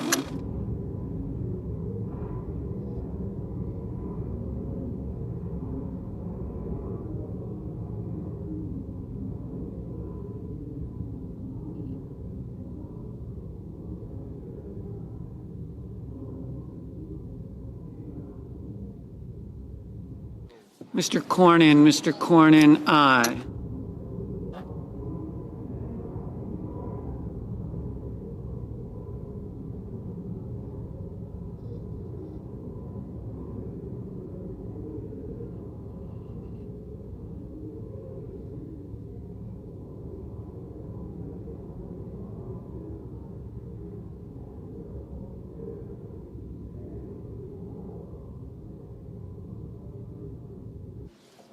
Mr. Cornyn, aye.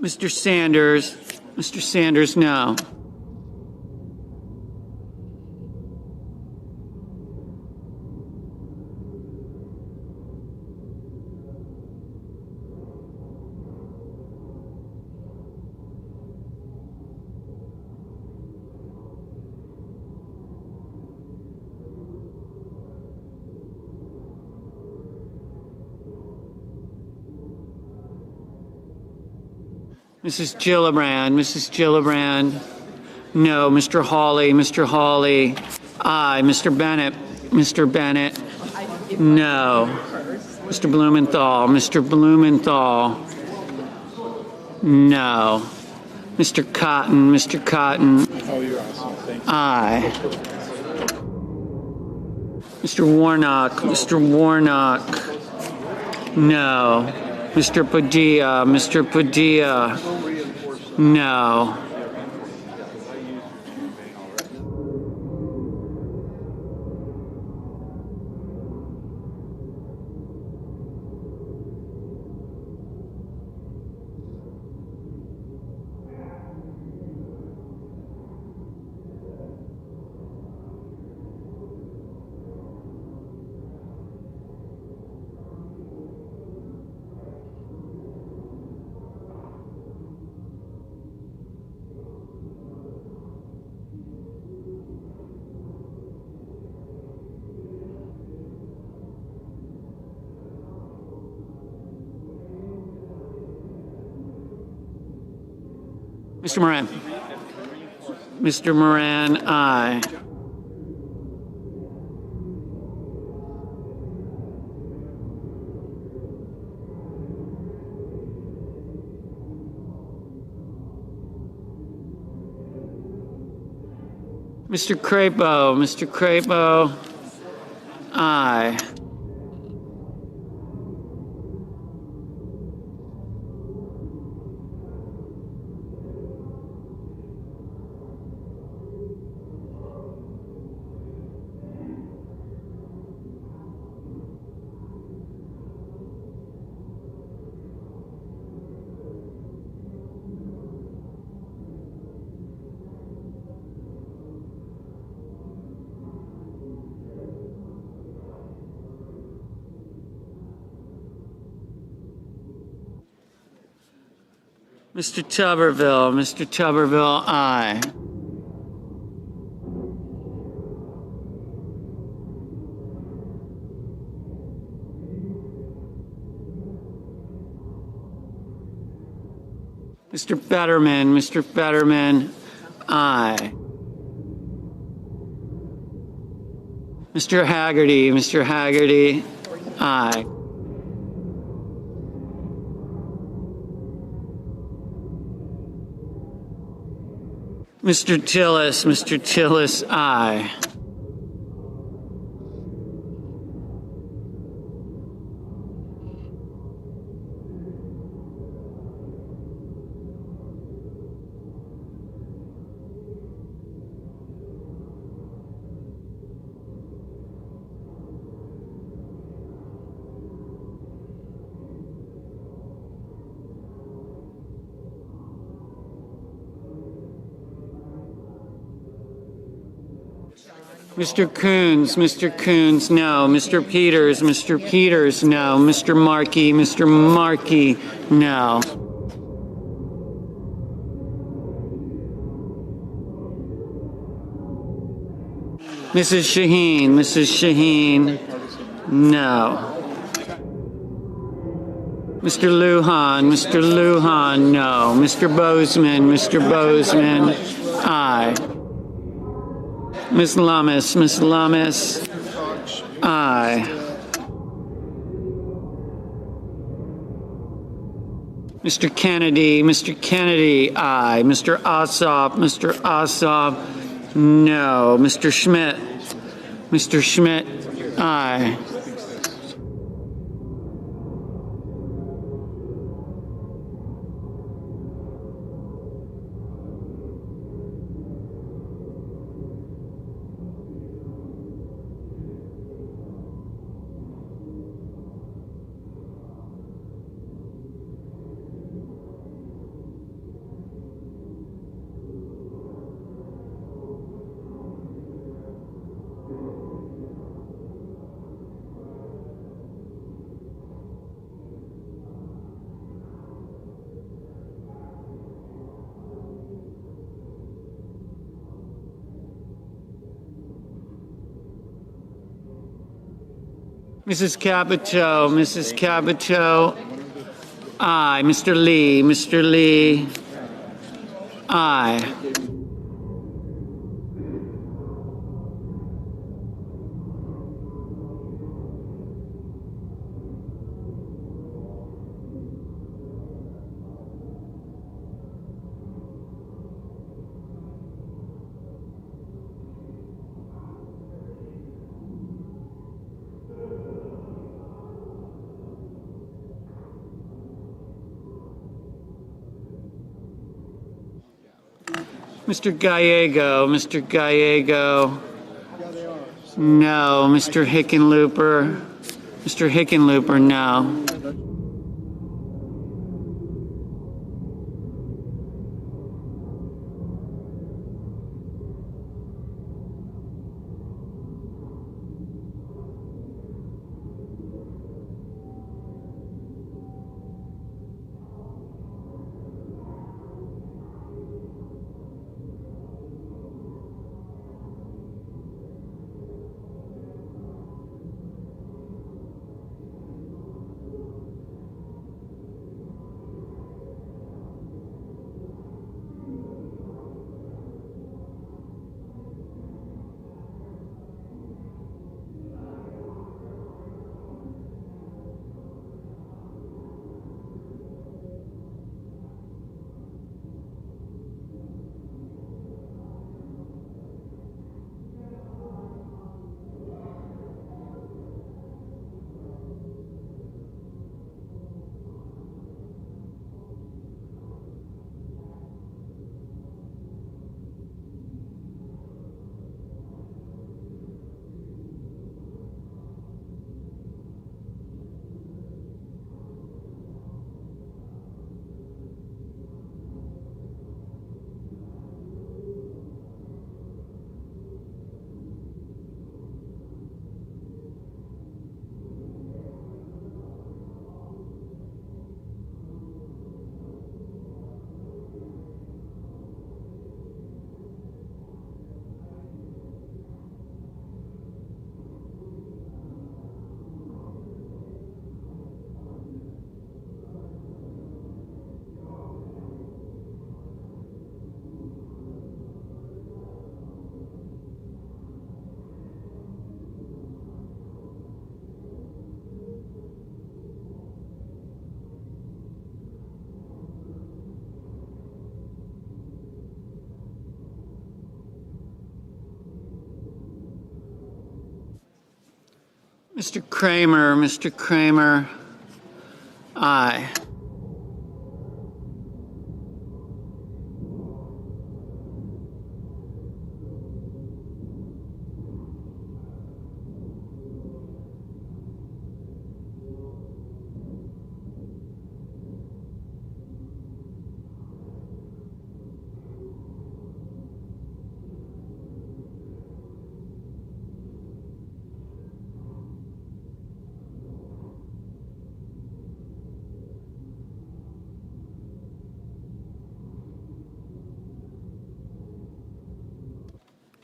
Mr. Sanders, no. Mrs. Gillibrand, no. Mr. Hawley, aye. Mr. Bennett, no. Mr. Blumenthal, no. Mr. Cotton, aye. Mr. Warnock, no. Mr. Padilla, no. Mr. Moran. Mr. Moran, aye. Mr. Crapo, aye. Mr. Tuberville, aye. Mr. Fetterman, aye. Mr. Haggerty, aye. Mr. Tillis, aye. Mr. Coons, no. Mr. Peters, no. Mr. Markey, no. Mrs. Shaheen, no. Mr. Lujan, no. Mr. Bozeman, aye. Ms. Lummis, aye. Mr. Kennedy, aye. Mr. Ossoff, no. Mr. Schmidt, aye. Mrs. Capito, aye. Mr. Lee, aye. Mr. Gallego, no. Mr. Hickenlooper, no. Mr. Kramer, aye.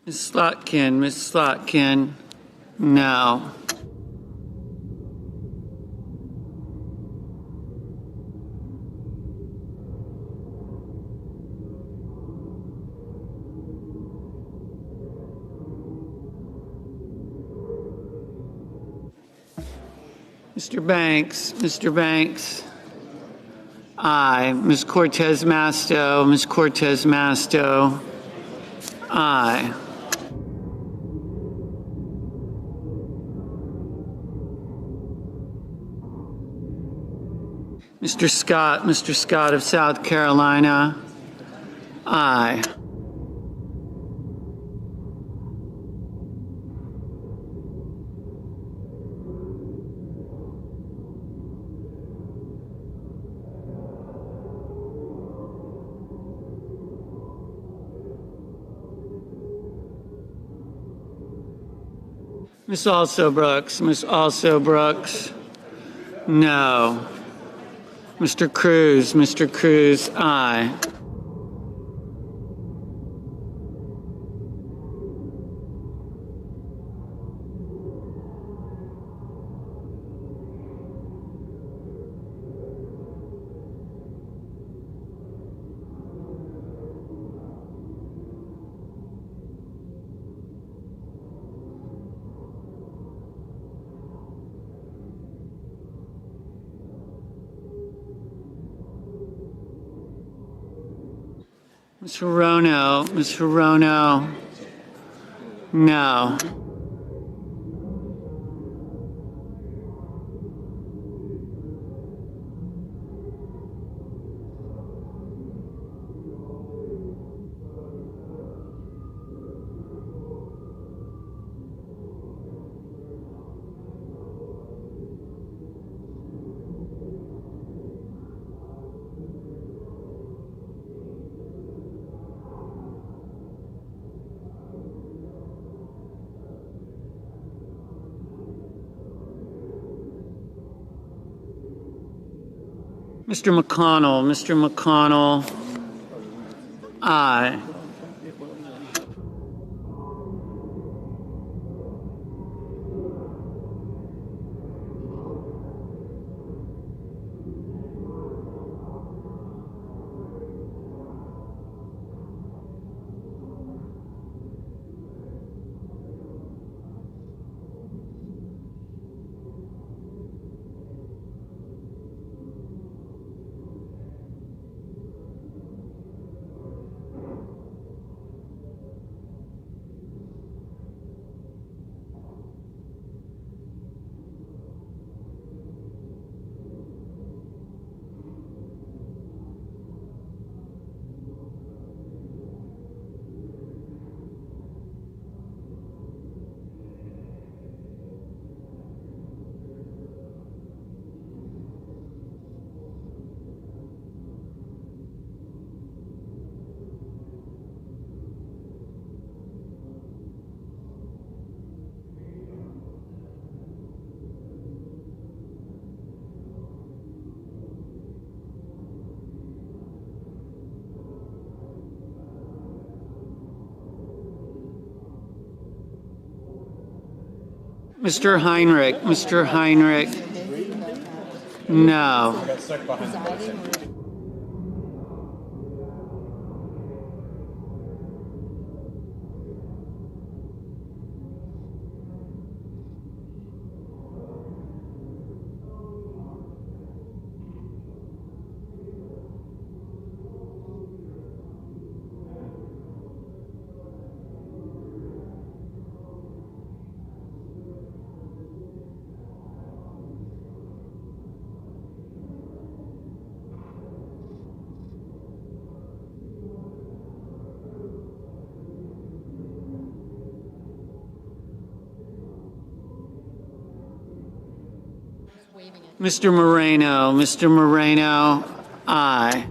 Ms. Slotkin, no. Mr. Banks, aye. Ms. Cortez Masto, aye. Mr. Scott of South Carolina, aye. Ms. Also Brooks, no. Mr. Cruz, aye. Ms. Hirono, no. Mr. McConnell, aye. Mr. Heinrich, no. Mr. Moreno, aye.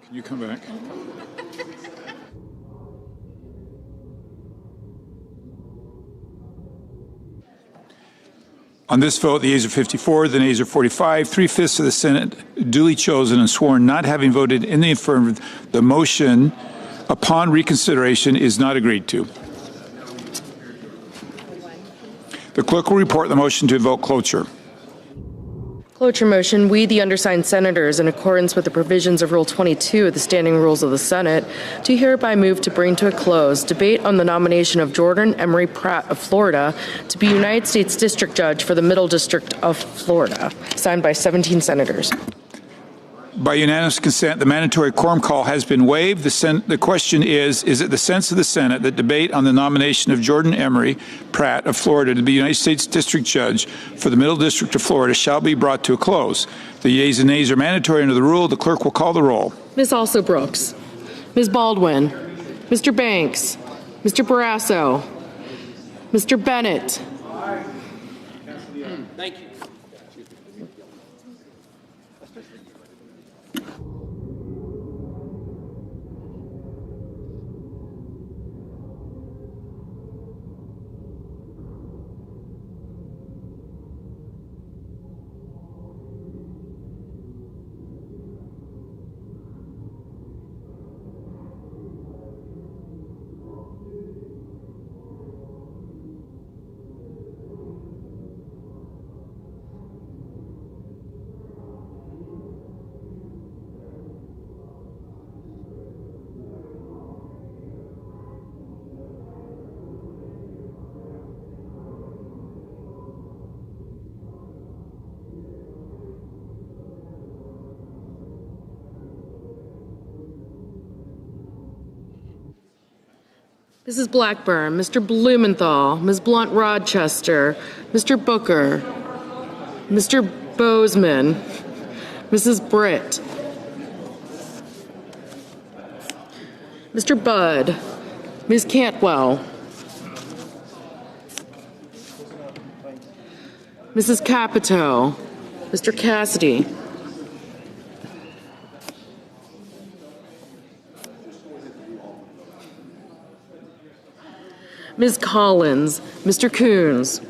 Can you come back? On this vote, the yeas are 54, the nays are 45. 3/5 of the Senate duly chosen and sworn not having voted in the affirmative, the motion upon reconsideration is not agreed to. The clerk will report the motion to invoke cloture. Cloture motion, we, the undersigned senators, in accordance with the provisions of Rule 22 of the Standing Rules of the Senate, do hereby move to bring to a close debate on the nomination of Jordan Emery Pratt of Florida to be United States District Judge for the Middle District of Florida, signed by 17 senators. By unanimous consent, the mandatory quorum call has been waived. The question is it the sense of the Senate that debate on the nomination of Jordan Emery Pratt of Florida to be United States District Judge for the Middle District of Florida shall be brought to a close? The yeas and nays are mandatory under the rule. The clerk will call the roll. Ms. Also Brooks, Ms. Baldwin, Mr. Banks, Mr. Barrasso, Mr. Bennett. Thank you. Mrs. Blackburn, Mr. Blumenthal, Ms. Blunt-Rochester, Mr. Booker, Mr. Bozeman, Mrs. Britt, Mr. Budd, Ms. Cantwell, Mrs. Capito, Mr. Cassidy, Ms. Collins, Mr. Coons,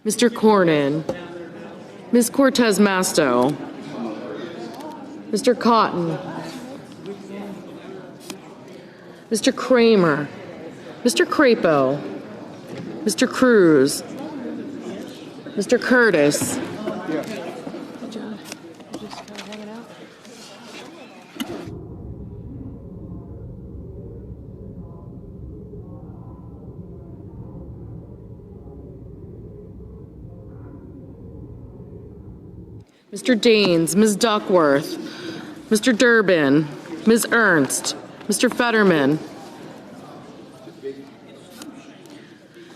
Mr. Cornyn, Ms. Cortez Masto, Mr. Cotton, Mr. Kramer, Mr. Crapo, Mr. Cruz, Mr. Curtis, Mr. Daines, Ms. Duckworth, Mr. Durbin, Ms. Ernst, Mr. Fetterman,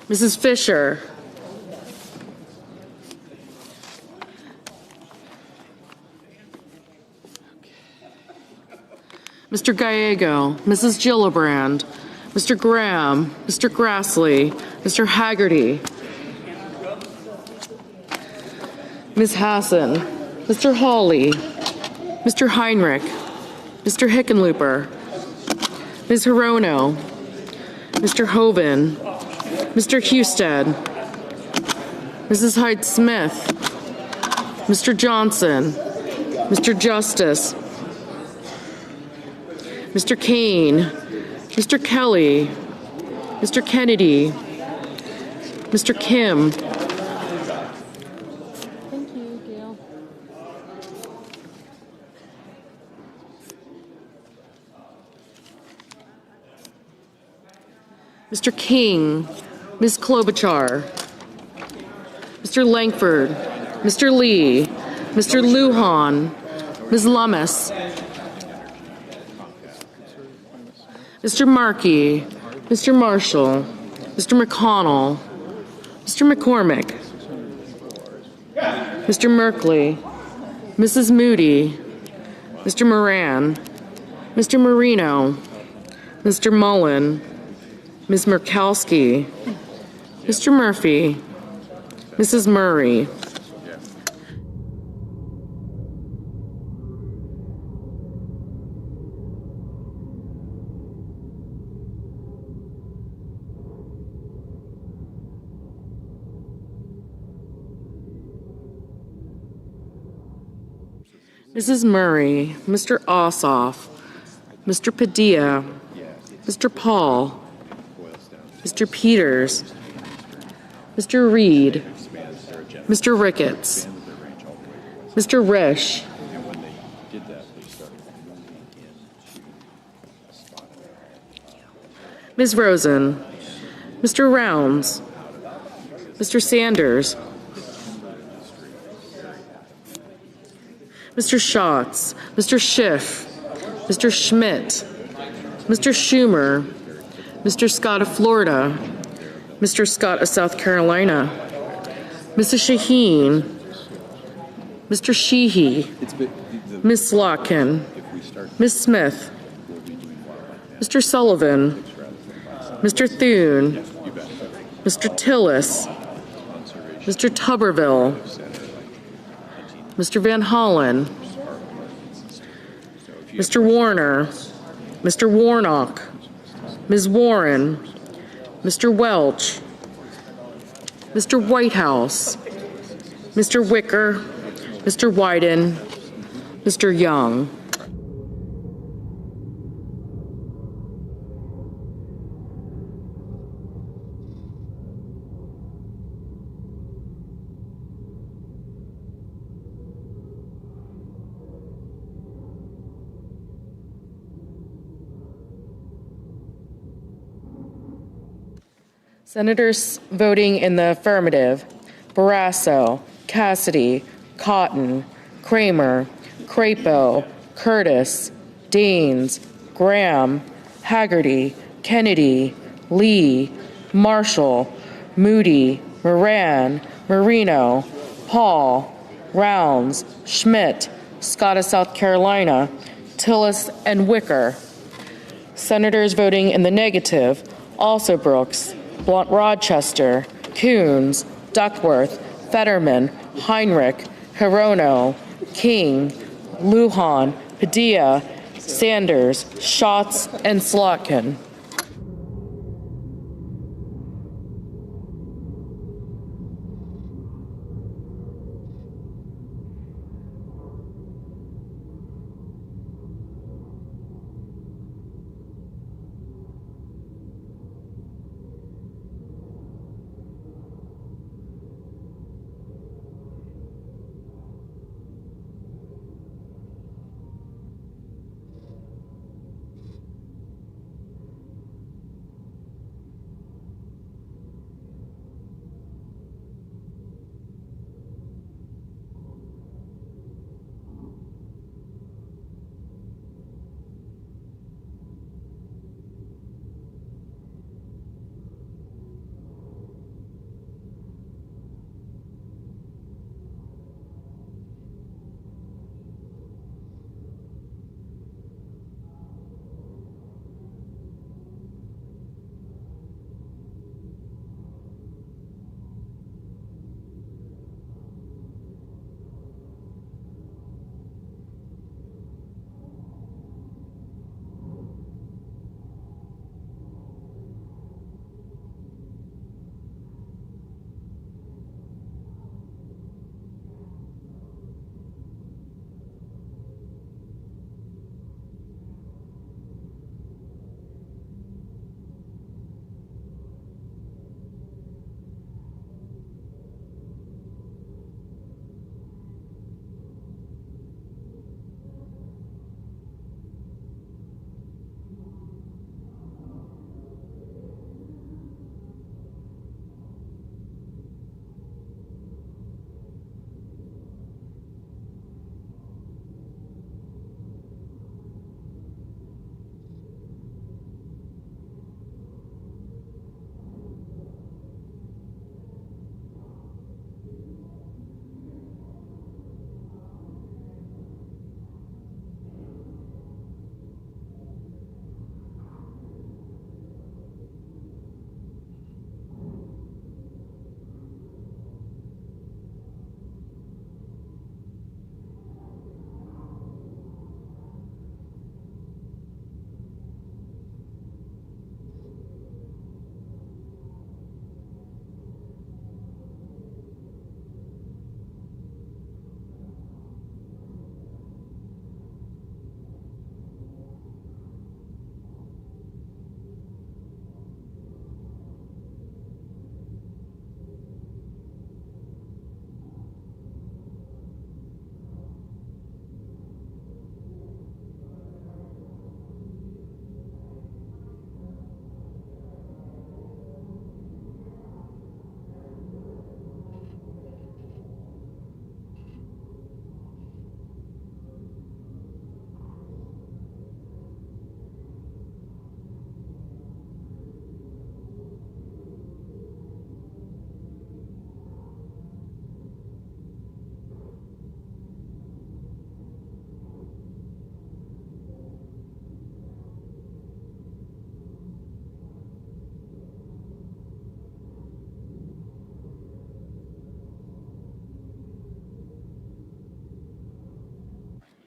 Mrs. Fisher, Mr. Gallego, Mrs. Gillibrand, Mr. Graham, Mr. Grassley, Mr. Haggerty, Ms. Hassan, Mr. Hawley, Mr. Heinrich, Mr. Hickenlooper, Ms. Hirono, Mr. Hoven, Mr. Husted, Mrs. Hyde-Smith, Mr. Johnson, Mr. Justice, Mr. Kane, Mr. Kelly, Mr. Kennedy, Mr. Kim. Thank you, Gail. Mr. King, Ms. Klobuchar, Mr. Langford, Mr. Lee, Mr. Lujan, Ms. Lummis, Mr. Markey, Mr. Marshall, Mr. McConnell, Mr. McCormick, Mr. Merkley, Mrs. Moody, Mr. Moran, Mr. Marino, Mr. Mullen, Ms. Murkowski, Mr. Murphy, Mrs. Murray. Mrs. Murray, Mr. Ossoff, Mr. Padilla, Mr. Paul, Mr. Peters, Mr. Reed, Mr. Ricketts, Mr. Risch, Ms. Rosen, Mr. Rounds, Mr. Sanders, Mr. Schatz, Mr. Schiff, Mr. Schmidt, Mr. Schumer, Mr. Scott of Florida, Mr. Scott of South Carolina, Mrs. Shaheen, Mr. Sheehy, Ms. Slotkin, Ms. Smith, Mr. Sullivan, Mr. Thune, Mr. Tillis, Mr. Tuberville, Mr. Van Hollen, Mr. Warner, Mr. Warnock, Ms. Warren, Mr. Welch, Mr. Whitehouse, Mr. Wicker, Mr. Wyden, Mr. Young. Senators voting in the affirmative: Barrasso, Cassidy, Cotton, Kramer, Crapo, Curtis, Daines, Graham, Haggerty, Kennedy, Lee, Marshall, Moody, Moran, Marino, Paul, Rounds, Schmidt, Scott of South Carolina, Tillis, and Wicker. Senators voting in the negative: also Brooks, Blunt Rochester, Coons, Duckworth, Fetterman, Heinrich, Hirono, King, Lujan, Padilla, Sanders, Schatz, and Slotkin.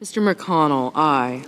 Mr. McConnell, aye.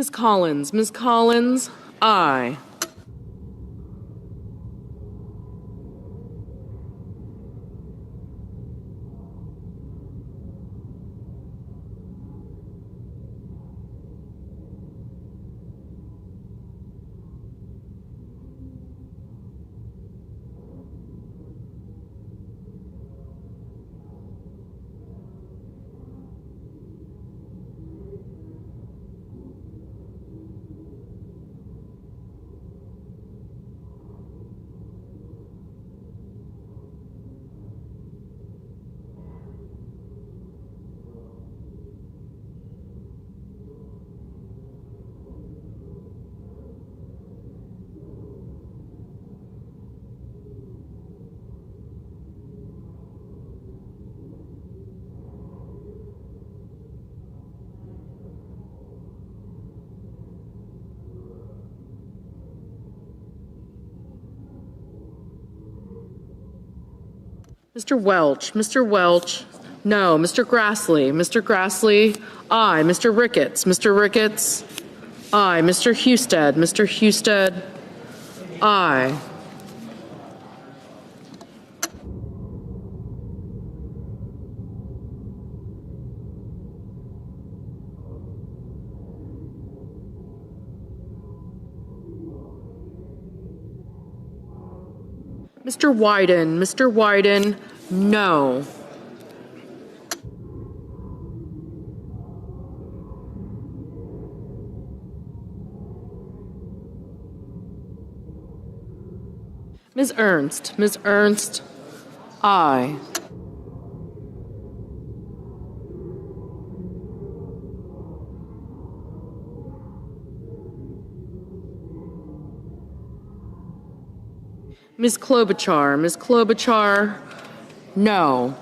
Ms. Collins, aye. Mr. Welch, no. Mr. Grassley, aye. Mr. Ricketts, aye. Mr. Husted, aye. Mr. Wyden, no. Ms. Ernst, aye. Ms. Klobuchar, no.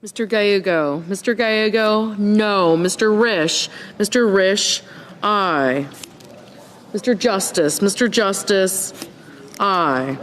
Mr. Gallego, no. Mr. Risch, aye. Mr. Justice, aye.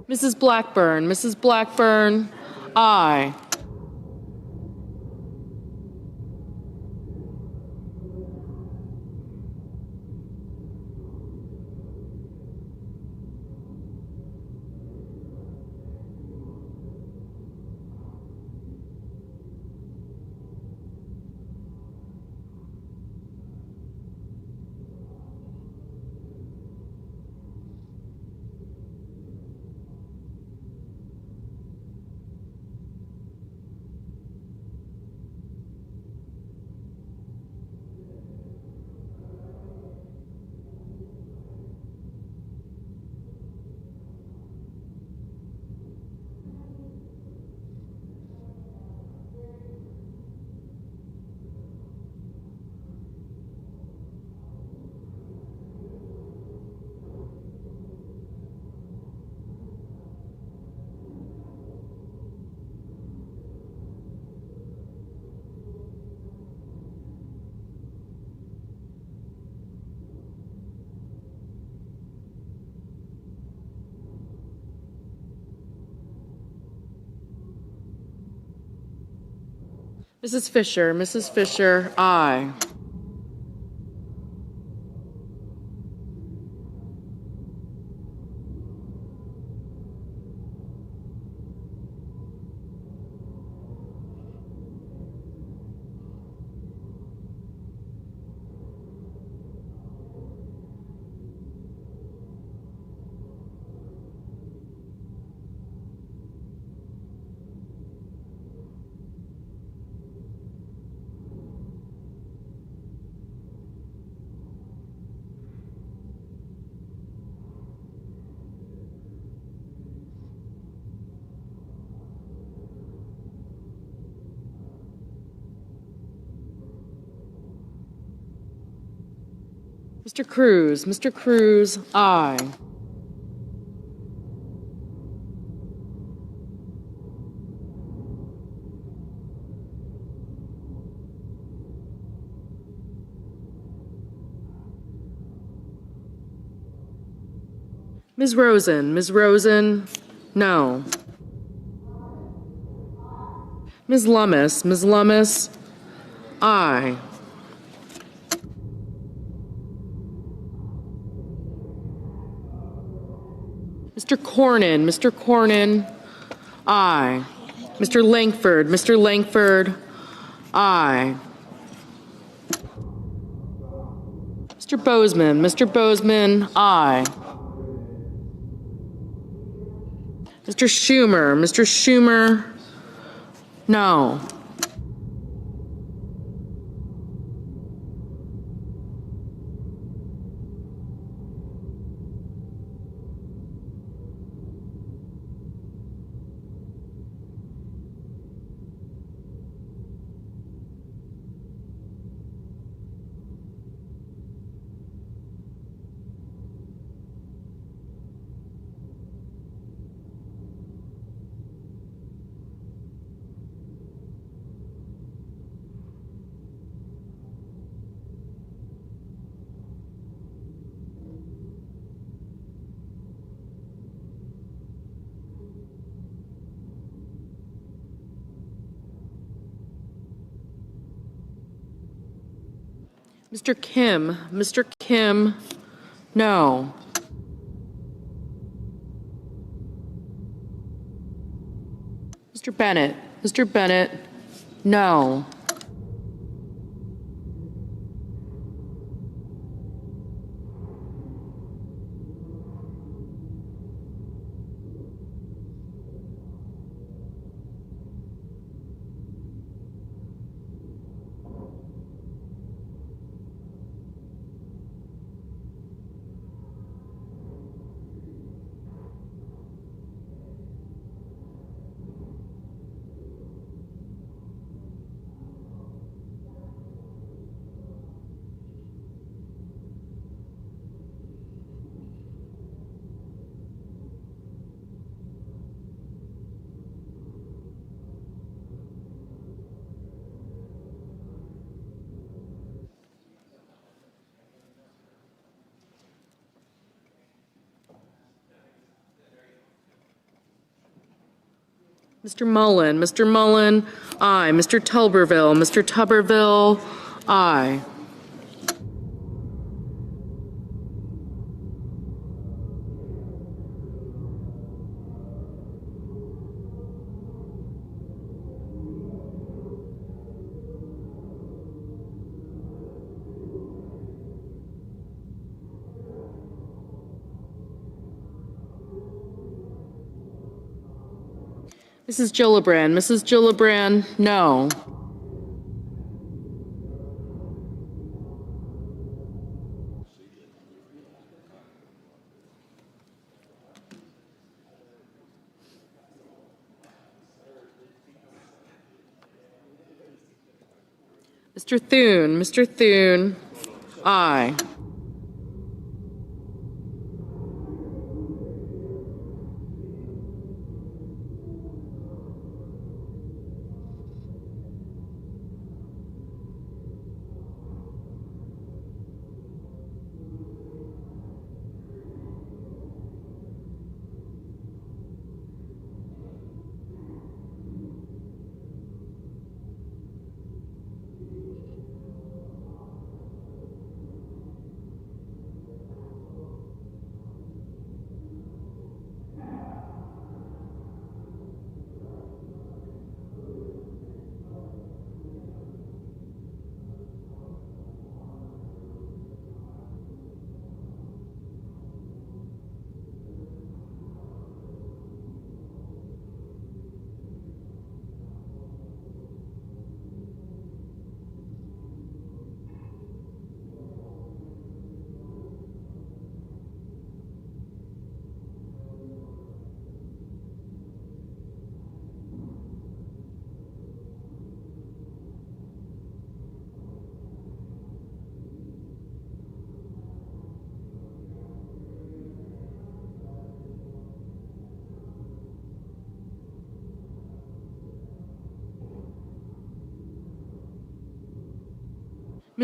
Mrs. Blackburn, aye. Mrs. Fisher, aye. Mr. Cruz, aye. Ms. Rosen, no. Ms. Lummis, aye. Mr. Cornyn, aye. Mr. Langford, aye. Mr. Bozeman, aye. Mr. Schumer, no. Mr. Kim. Mr. Kim, no. Mr. Bennett. Mr. Bennett, no. Mr. Mullen. Mr. Mullen, aye. Mr. Tuberville. Mr. Tuberville, aye. Mrs. Gillibrand. Mrs. Gillibrand, no. Mr. Thune. Mr. Thune, aye.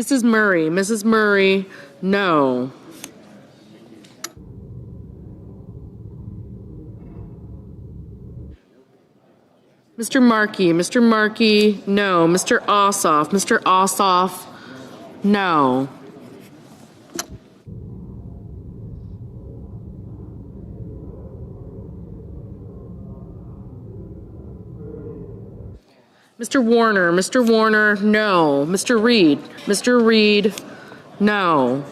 Mrs. Murray. Mrs. Murray, no. Mr. Markey. Mr. Markey, no. Mr. Ossoff. Mr. Ossoff, no. Mr. Warner. Mr. Warner, no. Mr. Reed. Mr. Reed, no.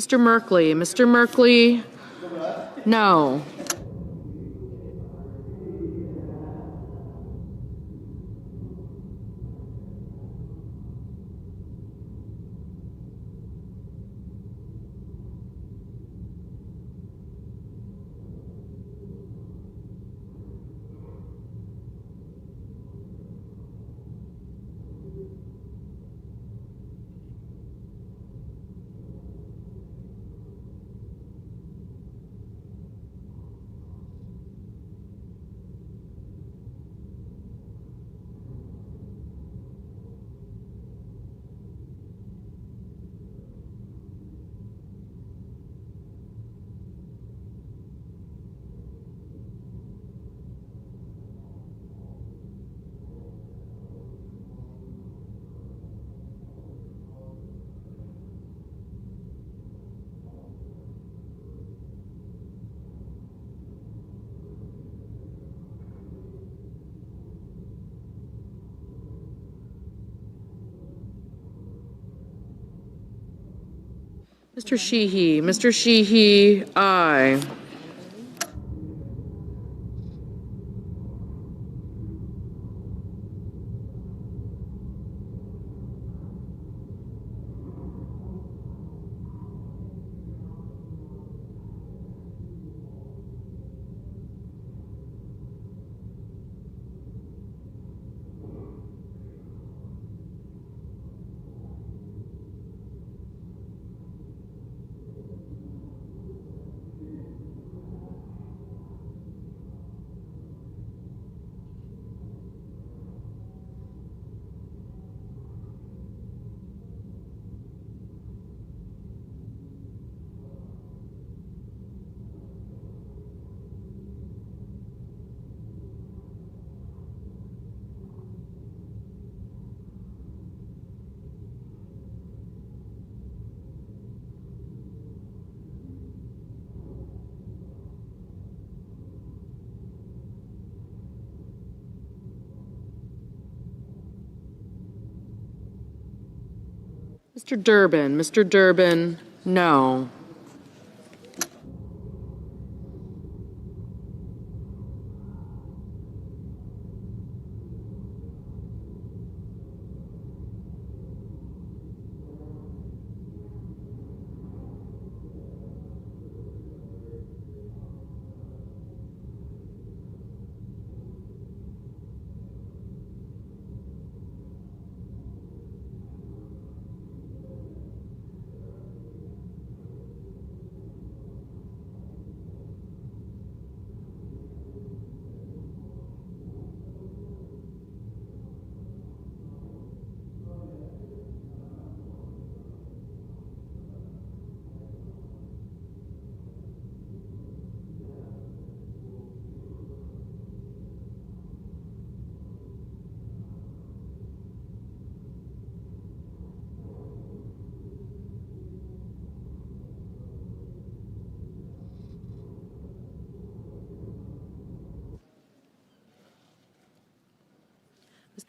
Mr. Merkley. Mr. Merkley, no. Mr. Sheehy. Mr. Sheehy, aye. Mr. Durbin. Mr. Durbin, no.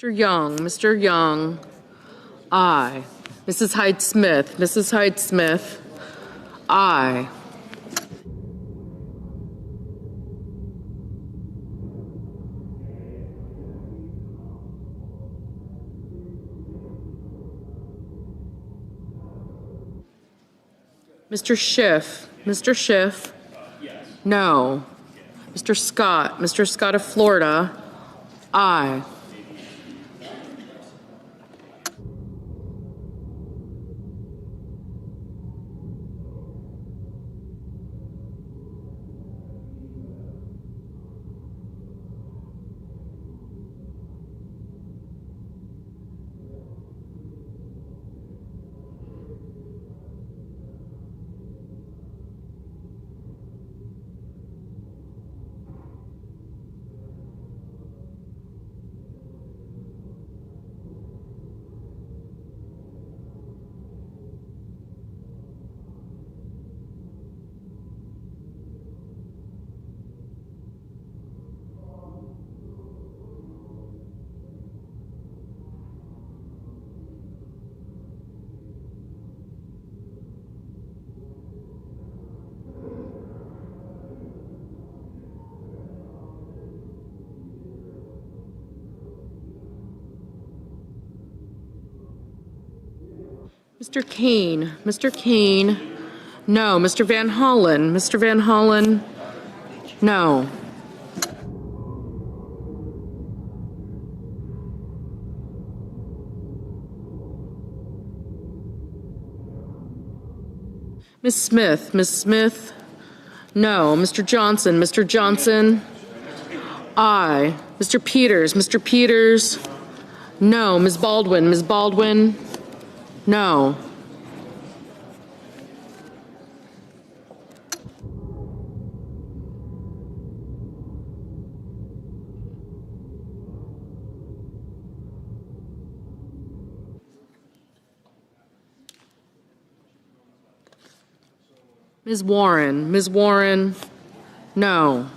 Mr. Young. Mr. Young, aye. Mrs. Hyde-Smith. Mrs. Hyde-Smith, aye. Mr. Schiff. Mr. Schiff, no. Mr. Scott. Mr. Scott of Florida, aye. Mr. Kane. Mr. Kane, no. Mr. Van Hollen. Mr. Van Hollen, no. Ms. Smith. Ms. Smith, no. Mr. Johnson. Mr. Johnson, aye. Mr. Peters. Mr. Peters, no. Ms. Baldwin. Ms. Baldwin, no. Ms. Warren. Ms. Warren, no.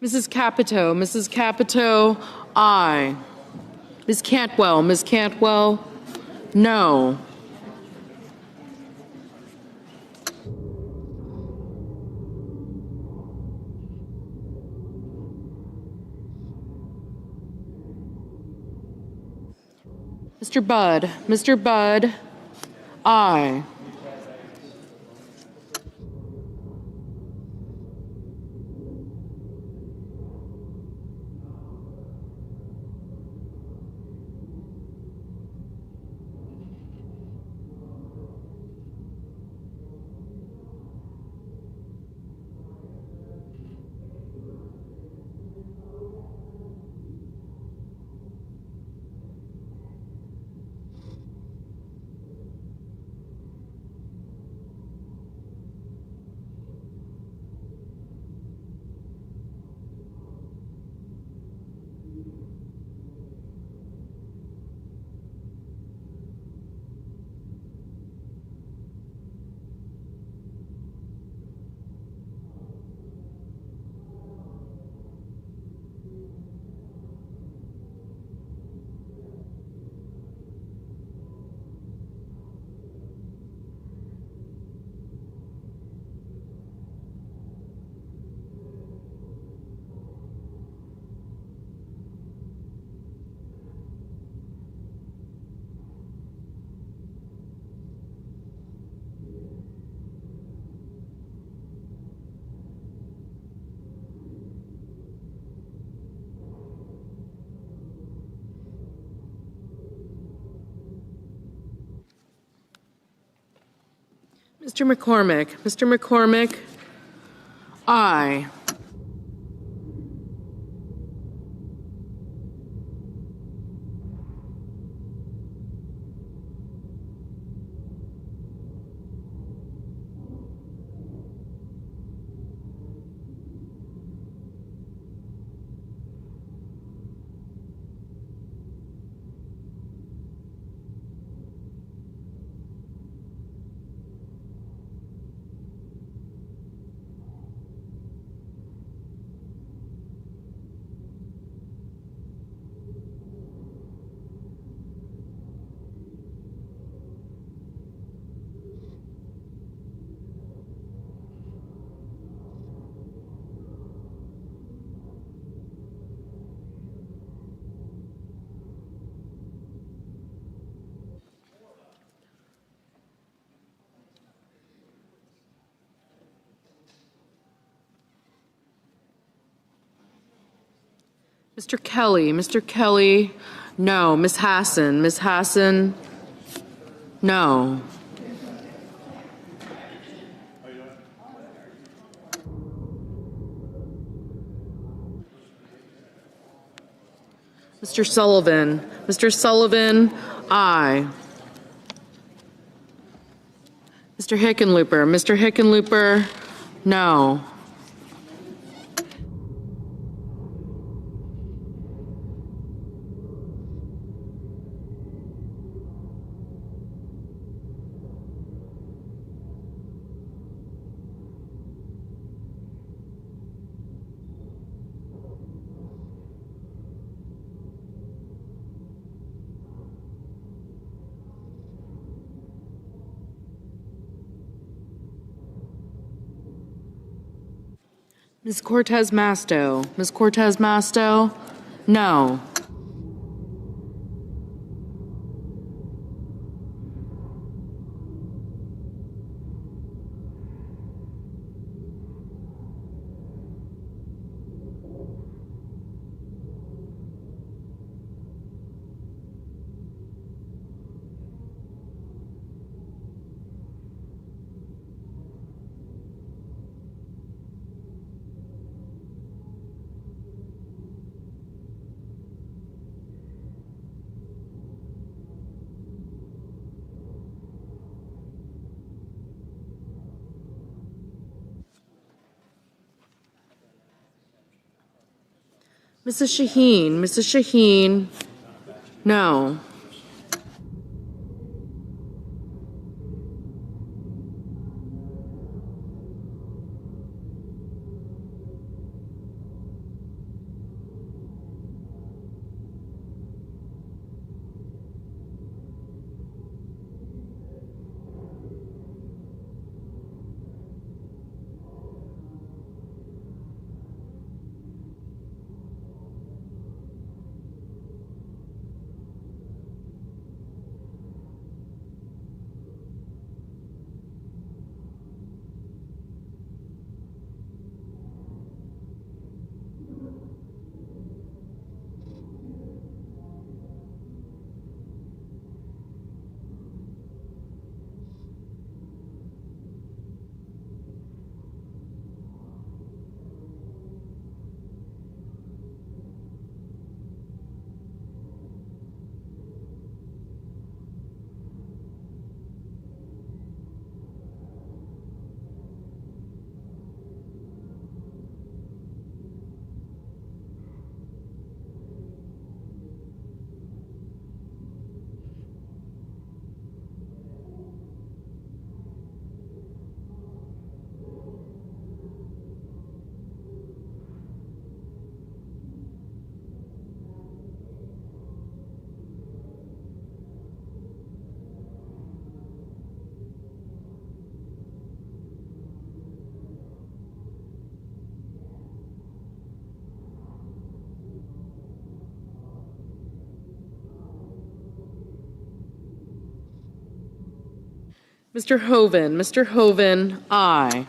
Mrs. Capito. Mrs. Capito, aye. Ms. Cantwell. Ms. Cantwell, no. Mr. Budd. Mr. Budd, aye. Mr. McCormick. Mr. McCormick, aye. Mr. Kelly. Mr. Kelly, no. Ms. Hassan. Ms. Hassan, no. Mr. Sullivan. Mr. Sullivan, aye. Mr. Hickenlooper. Mr. Hickenlooper, no. Ms. Cortez Masto. Ms. Cortez Masto, no. Mrs. Shaheen. Mrs. Shaheen, no. Mr. Hoven. Mr. Hoven, aye.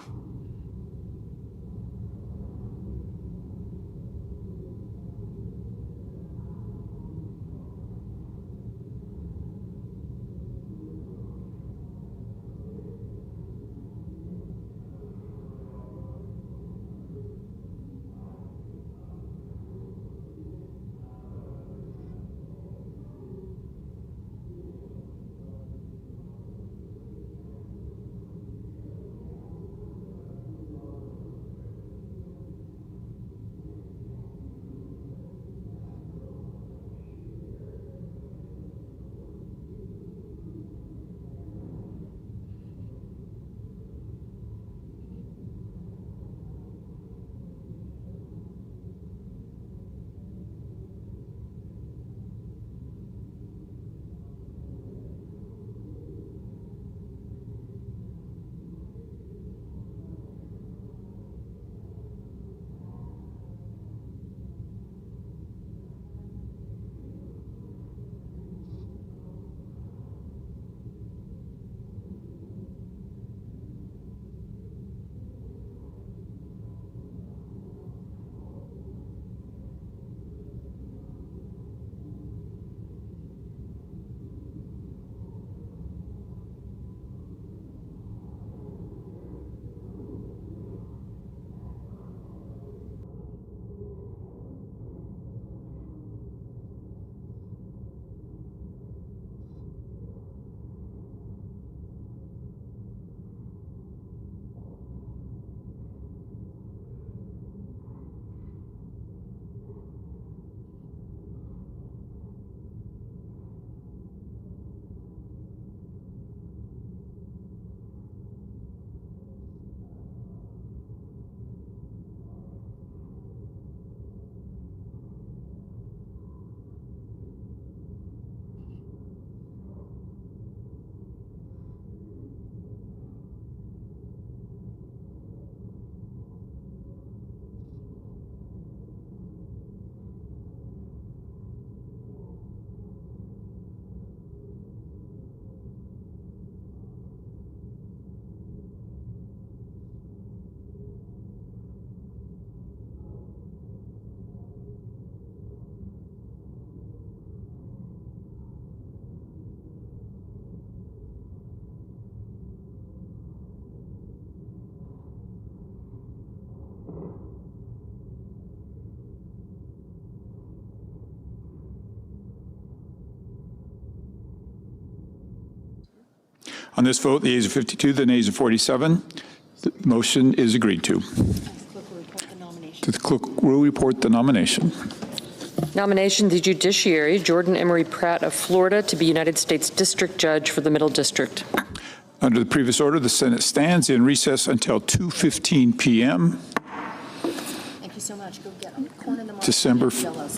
On this vote, the ayes are 52, the nays are 47. The motion is agreed to. The clerk will report the nomination. Nomination, the Judiciary, Jordan Emery Pratt of Florida to be United States District Judge for the Middle District. Under the previous order, the Senate stands in recess until 2:15 p.m. Thank you so much. Go get them. Corn in the market. December Yellow.